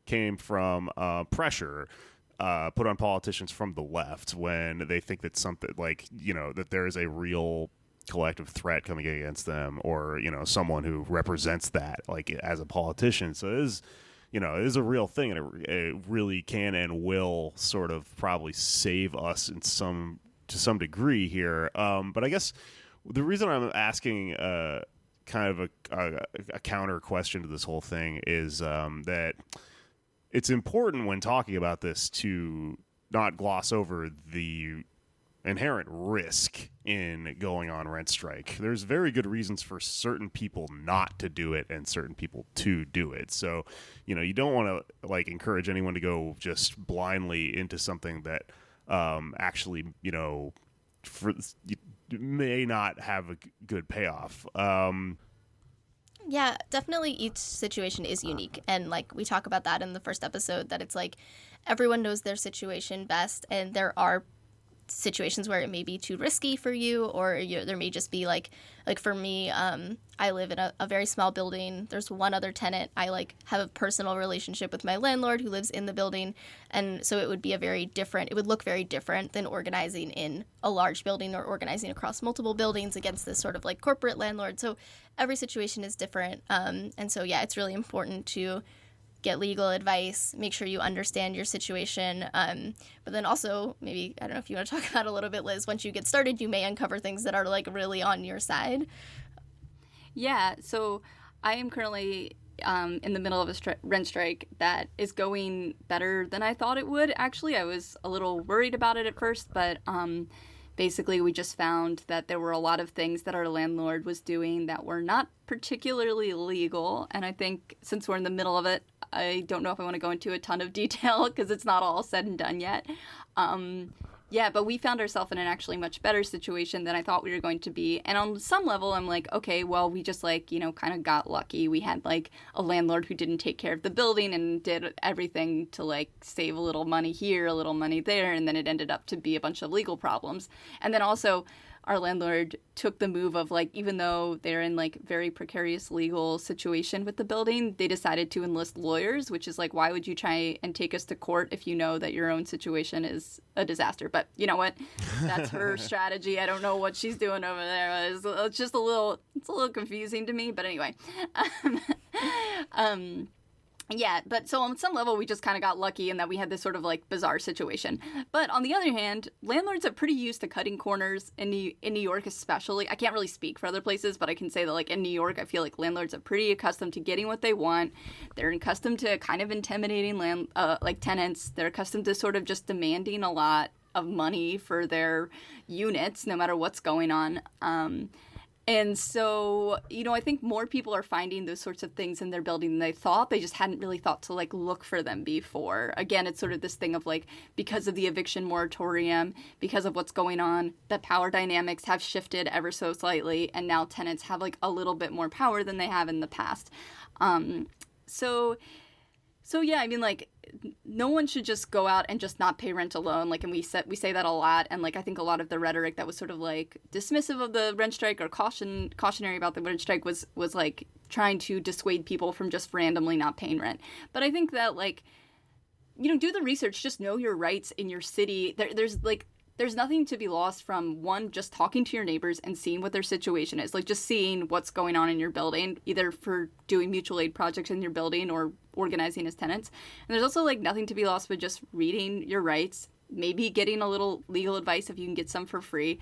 came from pressure put on politicians from the left when they think that something like, that there is a real collective threat coming against them, or, someone who represents that, like, as a politician. So it is a real thing, and it really can and will sort of probably save us to some degree here. But I guess the reason I'm asking kind of a counter question to this whole thing is that it's important when talking about this to not gloss over the inherent risk in going on rent strike. There's very good reasons for certain people not to do it and certain people to do it. So, you don't want to like encourage anyone to go just blindly into something that actually, may not have a good payoff. Yeah, definitely each situation is unique. And like we talk about that in the first episode, that it's like everyone knows their situation best, and there are situations where it may be too risky for you, or there may just be like for me, I live in a very small building. There's one other tenant. I like have a personal relationship with my landlord who lives in the building, and so it would look very different than organizing in a large building or organizing across multiple buildings against this sort of like corporate landlord. So every situation is different, and so yeah, it's really important to get legal advice, make sure you understand your situation. But then also, maybe, I don't know if you want to talk about it a little bit, Liz, once you get started, you may uncover things that are like really on your side. Yeah, so I am currently in the middle of a rent strike that is going better than I thought it would. Actually, I was a little worried about it at first, but basically we just found that there were a lot of things that our landlord was doing that were not particularly legal. And I think since we're in the middle of it, I don't know if I want to go into a ton of detail because it's not all said and done yet. Yeah, but we found ourselves in an actually much better situation than I thought we were going to be. And on some level, I'm like, okay, well, we just like, kind of got lucky. We had like a landlord who didn't take care of the building and did everything to like save a little money here, a little money there. And then it ended up to be a bunch of legal problems. And then also our landlord took the move of like, even though they're in like very precarious legal situation with the building, they decided to enlist lawyers, which is like, why would you try and take us to court if you know that your own situation is a disaster? But you know what? That's her strategy. I don't know what she's doing over there. It's just a little confusing to me. But anyway, yeah, but so on some level, we just kind of got lucky in that we had this sort of like bizarre situation. But on the other hand, landlords are pretty used to cutting corners in New York, especially. I can't really speak for other places, but I can say that like in New York, I feel like landlords are pretty accustomed to getting what they want. They're accustomed to kind of intimidating tenants. They're accustomed to sort of just demanding a lot of money for their units, no matter what's going on. And so, I think more people are finding those sorts of things in their building than they thought. They just hadn't really thought to, like, look for them before. Again, it's sort of this thing of, like, because of the eviction moratorium, because of what's going on, the power dynamics have shifted ever so slightly, and now tenants have, like, a little bit more power than they have in the past. So yeah, I mean, like, no one should just go out and just not pay rent alone. Like, and we say that a lot. And like, I think a lot of the rhetoric that was sort of like dismissive of the rent strike or cautionary about the rent strike was like trying to dissuade people from just randomly not paying rent. But I think that like, do the research, just know your rights in your city. There's nothing to be lost from, one, just talking to your neighbors and seeing what their situation is. Like, just seeing what's going on in your building, either for doing mutual aid projects in your building or organizing as tenants. And there's also, like, nothing to be lost with just reading your rights, maybe getting a little legal advice if you can get some for free.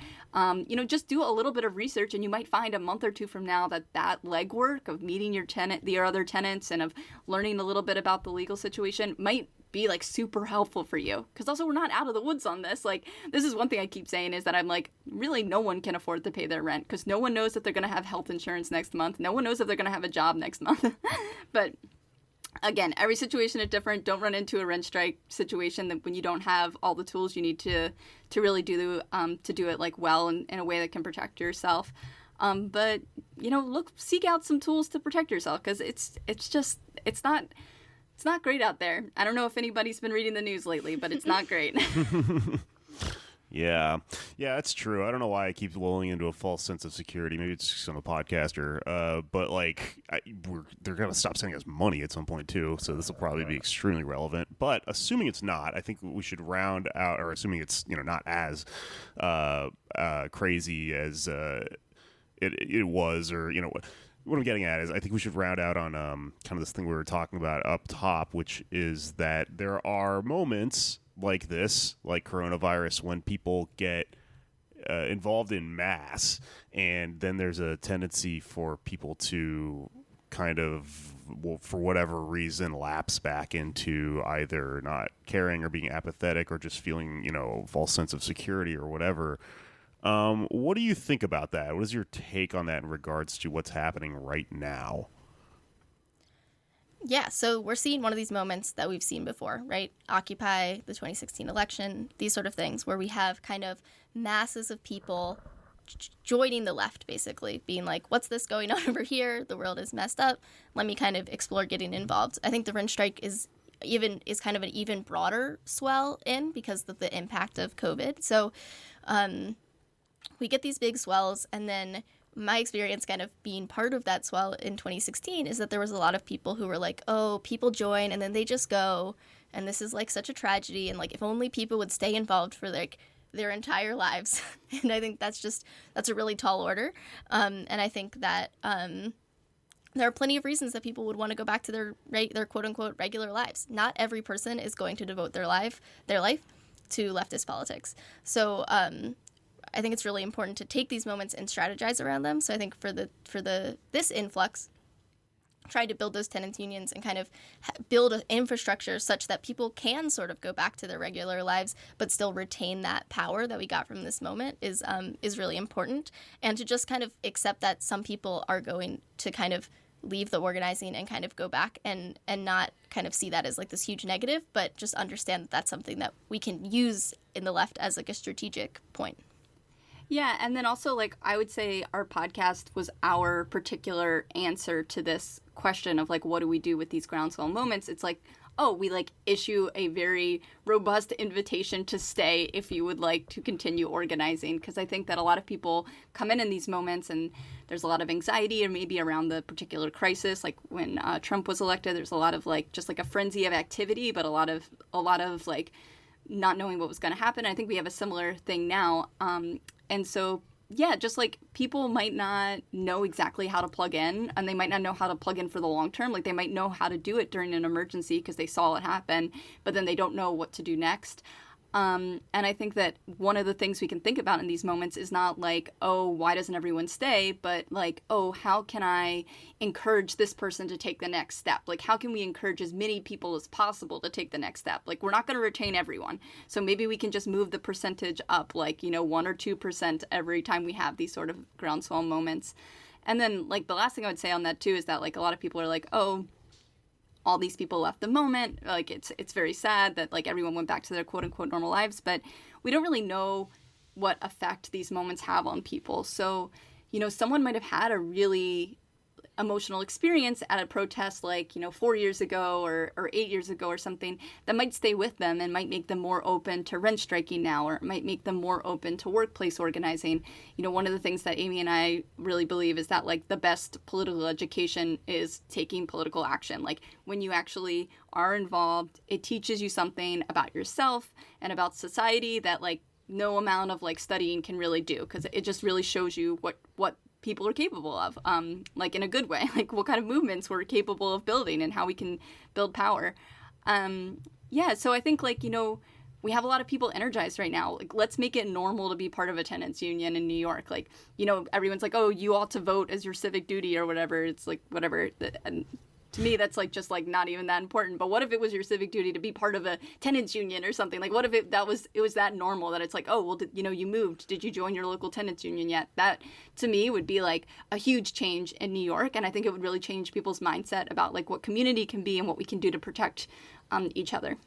Just do a little bit of research, and you might find a month or two from now that legwork of meeting your other tenants and of learning a little bit about the legal situation might be like super helpful for you. Because also we're not out of the woods on this. Like, this is one thing I keep saying is that I'm like, really no one can afford to pay their rent because no one knows if they're going to have health insurance next month. No one knows if they're going to have a job next month. But again, every situation is different. Don't run into a rent strike situation that when you don't have all the tools you need to really do it like well and in a way that can protect yourself. But seek out some tools to protect yourself because it's not great out there. I don't know if anybody's been reading the news lately, but it's not great. Yeah, that's true. I don't know why I keep lulling into a false sense of security. Maybe it's just I'm a podcaster. But like, they're gonna stop sending us money at some point too. So this will probably be extremely relevant. But assuming it's not, I think we should round out, or assuming it's not as crazy as it was, or what I'm getting at is I think we should round out on kind of this thing we were talking about up top, which is that there are moments like this, like coronavirus, when people get involved in mass, and then there's a tendency for people to kind of, for whatever reason, lapse back into either not caring or being apathetic or just feeling, a false sense of security or whatever. What do you think about that? What is your take on that in regards to what's happening right now? Yeah, so we're seeing one of these moments that we've seen before, right? Occupy, the 2016 election, these sort of things where we have kind of masses of people joining the left, basically, being like, what's this going on over here? The world is messed up. Let me kind of explore getting involved. I think the rent strike is kind of an even broader swell in because of the impact of COVID. So we get these big swells, and then my experience kind of being part of that swell in 2016 is that there was a lot of people who were like, oh, people join and then they just go, and this is like such a tragedy, and like if only people would stay involved for like their entire lives. And I think that's a really tall order. And I think that there are plenty of reasons that people would want to go back to their quote unquote regular lives. Not every person is going to devote their life to leftist politics. So I think it's really important to take these moments and strategize around them. So I think for this influx, try to build those tenants unions and kind of build an infrastructure such that people can sort of go back to their regular lives but still retain that power that we got from this moment is really important. And to just kind of accept that some people are going to kind of leave the organizing and kind of go back and not kind of see that as like this huge negative, but just understand that that's something that we can use in the left as like a strategic point. Yeah, and then also, like, I would say our podcast was our particular answer to this question of, like, what do we do with these groundswell moments? It's like, oh, we, like, issue a very robust invitation to stay if you would like to continue organizing. Because I think that a lot of people come in these moments and there's a lot of anxiety or maybe around the particular crisis. Like, when Trump was elected, there's a lot of, like, just, like, a frenzy of activity, but a lot of like, not knowing what was going to happen. I think we have a similar thing now. And so, yeah, just like people might not know exactly how to plug in, and they might not know how to plug in for the long term. Like they might know how to do it during an emergency because they saw it happen, but then they don't know what to do next. And I think that one of the things we can think about in these moments is not like, oh, why doesn't everyone stay? But like, oh, how can I encourage this person to take the next step? Like, how can we encourage as many people as possible to take the next step? Like, we're not going to retain everyone. So maybe we can just move the percentage up, like, 1 or 2% every time we have these sort of groundswell moments. And then, like, the last thing I would say on that, too, is that, like, a lot of people are like, oh, all these people left the moment. Like, it's very sad that, like, everyone went back to their quote-unquote normal lives. But we don't really know what effect these moments have on people. So, someone might have had a really emotional experience at a protest like, 4 years ago or 8 years ago or something that might stay with them and might make them more open to rent striking now, or it might make them more open to workplace organizing. One of the things that Amy and I really believe is that, like, the best political education is taking political action. Like, when you actually are involved, it teaches you something about yourself and about society that, like, no amount of, like, studying can really do, because it just really shows you what people are capable of, like in a good way, like what kind of movements we're capable of building and how we can build power. So I think, like, we have a lot of people energized right now. Like, let's make it normal to be part of a tenants union in New York. Like, everyone's like, oh, you ought to vote as your civic duty or whatever. It's like, whatever. And to me, that's like just like not even that important. But what if it was your civic duty to be part of a tenants union or something? Like, what if it was that normal that it's like, oh, well, you moved. Did you join your local tenants union yet? That to me would be like a huge change in New York, and I think it would really change people's mindset about like what community can be and what we can do to protect each other.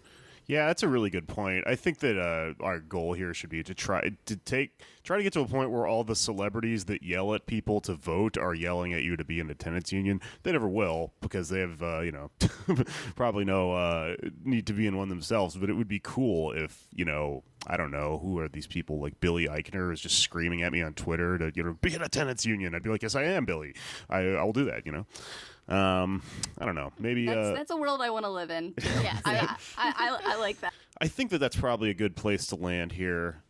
Yeah, that's a really good point. I think that our goal here should be to try to get to a point where all the celebrities that yell at people to vote are yelling at you to be in the tenants union. They never will, because they have probably no need to be in one themselves. But it would be cool if, I don't know, who are these people, like Billy Eichner is just screaming at me on Twitter to be in a tenants union. I'd be like, yes, I am, Billy. I will do that. I don't know. Maybe that's a world I want to live in. Yes. I like that. I think that that's probably a good place to land here.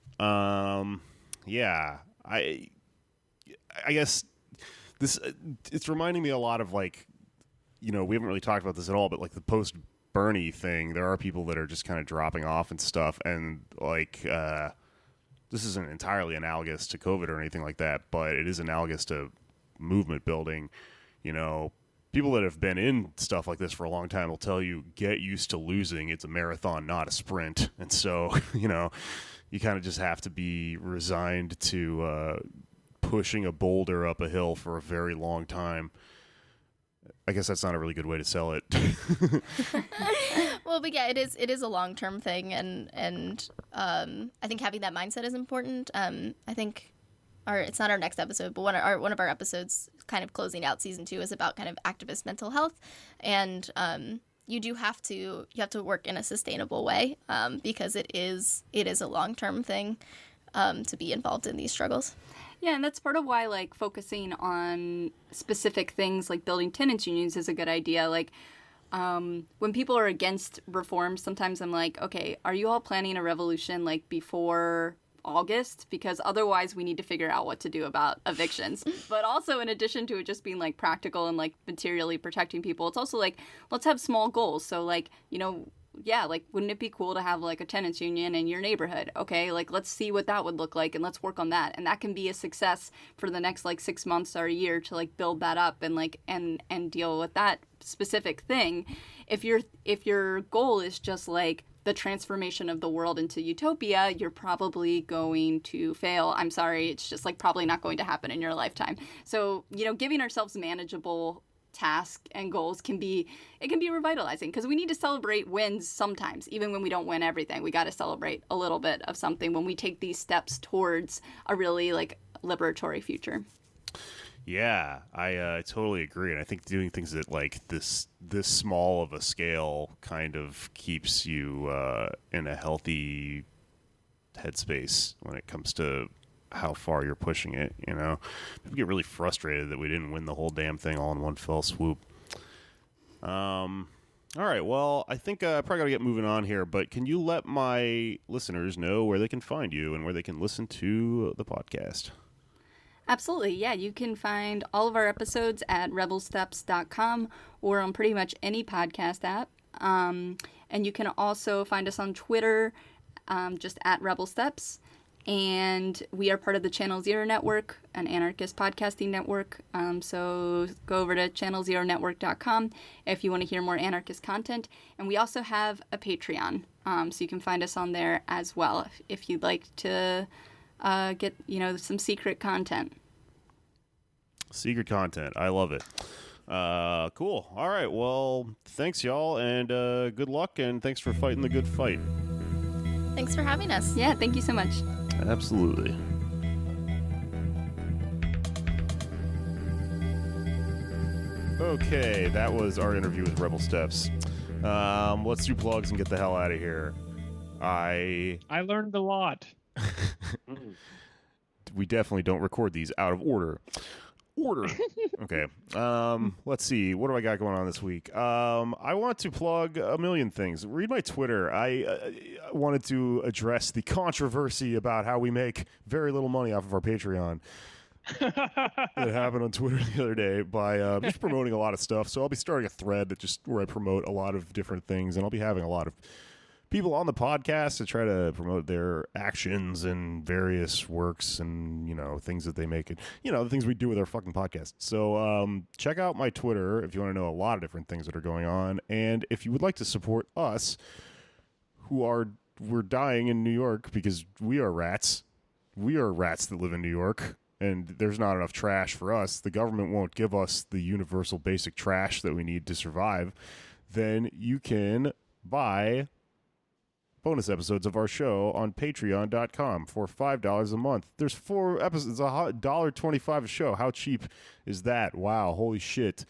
Yeah, I guess this it's reminding me a lot of like, we haven't really talked about this at all, but like the post Bernie thing, there are people that are just kind of dropping off and stuff, and like this isn't entirely analogous to COVID or anything like that, but it is analogous to movement building. People that have been in stuff like this for a long time will tell you, get used to losing. It's a marathon, not a sprint. And so, you kind of just have to be resigned to pushing a boulder up a hill for a very long time. I guess that's not a really good way to sell it. Well, but yeah, it is a long-term thing, and I think having that mindset is important. I think it's not our next episode, but one of our episodes kind of closing out season 2 is about kind of activist mental health, and you have to work in a sustainable way, because it is a long-term thing to be involved in these struggles. Yeah, and that's part of why like focusing on specific things like building tenants unions is a good idea. Like when people are against reforms, sometimes I'm like, okay, are you all planning a revolution like before August? Because otherwise we need to figure out what to do about evictions. But also, in addition to it just being like practical and like materially protecting people, it's also like, let's have small goals. So like, yeah, like wouldn't it be cool to have like a tenants union in your neighborhood? Okay, like let's see what that would look like and let's work on that. And that can be a success for the next like 6 months or a year to like build that up and like and deal with that specific thing. If your goal is just like the transformation of the world into utopia, you're probably going to fail. I'm sorry, it's just like probably not going to happen in your lifetime. So, giving ourselves manageable tasks and goals can be revitalizing, because we need to celebrate wins sometimes. Even when we don't win everything, we got to celebrate a little bit of something when we take these steps towards a really like liberatory future. Yeah, I totally agree, and I think doing things at like this small of a scale kind of keeps you in a healthy headspace when it comes to how far you're pushing it. People get really frustrated that we didn't win the whole damn thing all in one fell swoop. All right, well, I think I probably got to get moving on here, but can you let my listeners know where they can find you and where they can listen to the podcast? Absolutely. Yeah, you can find all of our episodes at rebelsteps.com or on pretty much any podcast app. And you can also find us on Twitter, just at Rebel Steps. And we are part of the Channel Zero Network, an anarchist podcasting network. So go over to channelzeronetwork.com if you want to hear more anarchist content. And we also have a Patreon, so you can find us on there as well if you'd like to get some secret content. Secret content. I love it. Cool. All right. Well, thanks, y'all, and good luck, and thanks for fighting the good fight. Thanks for having us. Yeah, thank you so much. Absolutely. Okay, that was our interview with Rebel Steps. Let's do plugs and get the hell out of here. I learned a lot. We definitely don't record these out of order. Okay. Let's see. What do I got going on this week? I want to plug a million things. Read my Twitter. I wanted to address the controversy about how we make very little money off of our Patreon. That happened on Twitter the other day by just promoting a lot of stuff. So I'll be starting a thread where I promote a lot of different things, and I'll be having a lot of people on the podcast to try to promote their actions and various works and, things that they make it, the things we do with our fucking podcast. So check out my Twitter if you want to know a lot of different things that are going on. And if you would like to support us, we're dying in New York because we are rats. We are rats that live in New York. And there's not enough trash for us. The government won't give us the universal basic trash that we need to survive. Then you can buy bonus episodes of our show on patreon.com for $5 a month. There's 4 episodes, $1.25 a show. How cheap is that? Wow, holy shit.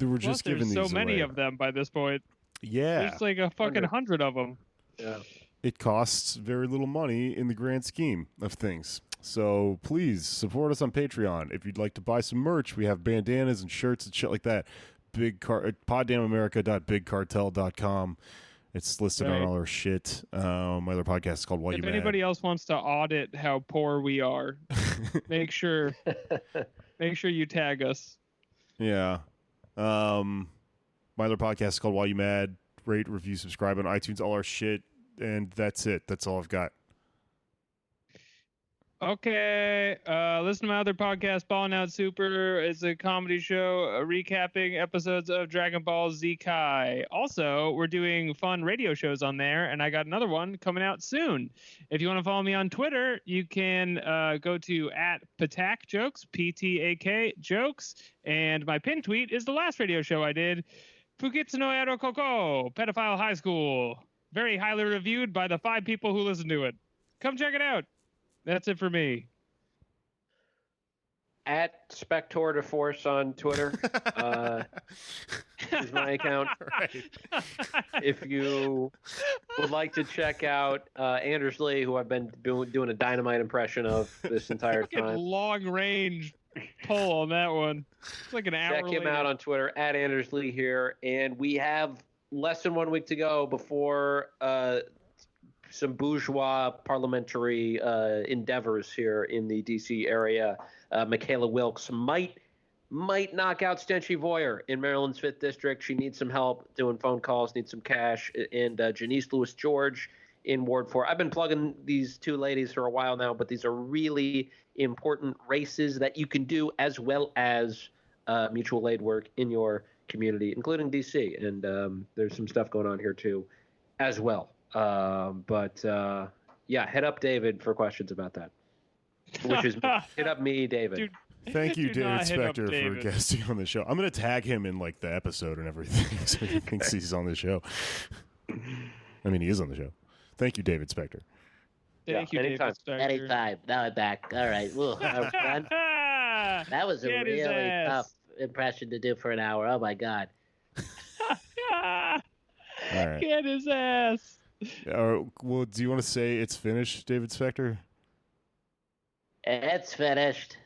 We're just giving these There's so many away. of them by this point. Yeah. There's like a fucking 100 of them. Yeah. It costs very little money in the grand scheme of things. So please support us on Patreon. If you'd like to buy some merch, we have bandanas and shirts and shit like that. Poddamnamerica.bigcartel.com. It's listed on all our shit. My other podcast is called Why You If Mad. anybody else wants to audit how poor we are, make sure you tag us. Yeah. My other podcast is called Why You Mad. Rate, review, subscribe on iTunes, all our shit. And that's it. That's all I've got. Okay, listen to my other podcast, Ballin' Out Super. It's a comedy show recapping episodes of Dragon Ball Z Kai. Also, we're doing fun radio shows on there, and I got another one coming out soon. If you want to follow me on Twitter, you can go to @Patak_jokes, PTAK jokes, and my pin tweet is the last radio show I did, Fukitsu no Ero Koko, Pedophile High School. Very highly reviewed by the 5 people who listen to it. Come check it out. That's it for me. @Spector to Force on Twitter is my account. Right. If you would like to check out Anders Lee, who I've been doing a dynamite impression of this entire time, Long range pull on that one. It's like an hour. check him later. out on Twitter @Anders Lee here. And we have less than 1 week to go before some bourgeois parliamentary endeavors here in the D.C. area. Michaela Wilkes might knock out Stacey Voyer in Maryland's 5th District. She needs some help doing phone calls, needs some cash. And Janice Lewis George in Ward 4. I've been plugging these 2 ladies for a while now, but these are really important races that you can do as well as mutual aid work in your community, including D.C. And there's some stuff going on here, too, as well. Yeah, hit up David for questions about that. Which is hit up me, David. Dude, Thank you, do David not hit up Spector, for David. guesting on the show. I'm going to tag him in like the episode and everything so he thinks he's on the show. I mean, he is on the show. Thank you, David Spector. Thank you, anytime. David Spector. Anytime. Now I'm back. All right. Woo, that was fun. That was a Get his really ass. tough impression to do for an hour. Oh my god. All right. Get his ass. Well, do you want to say it's finished, David Spector? It's finished.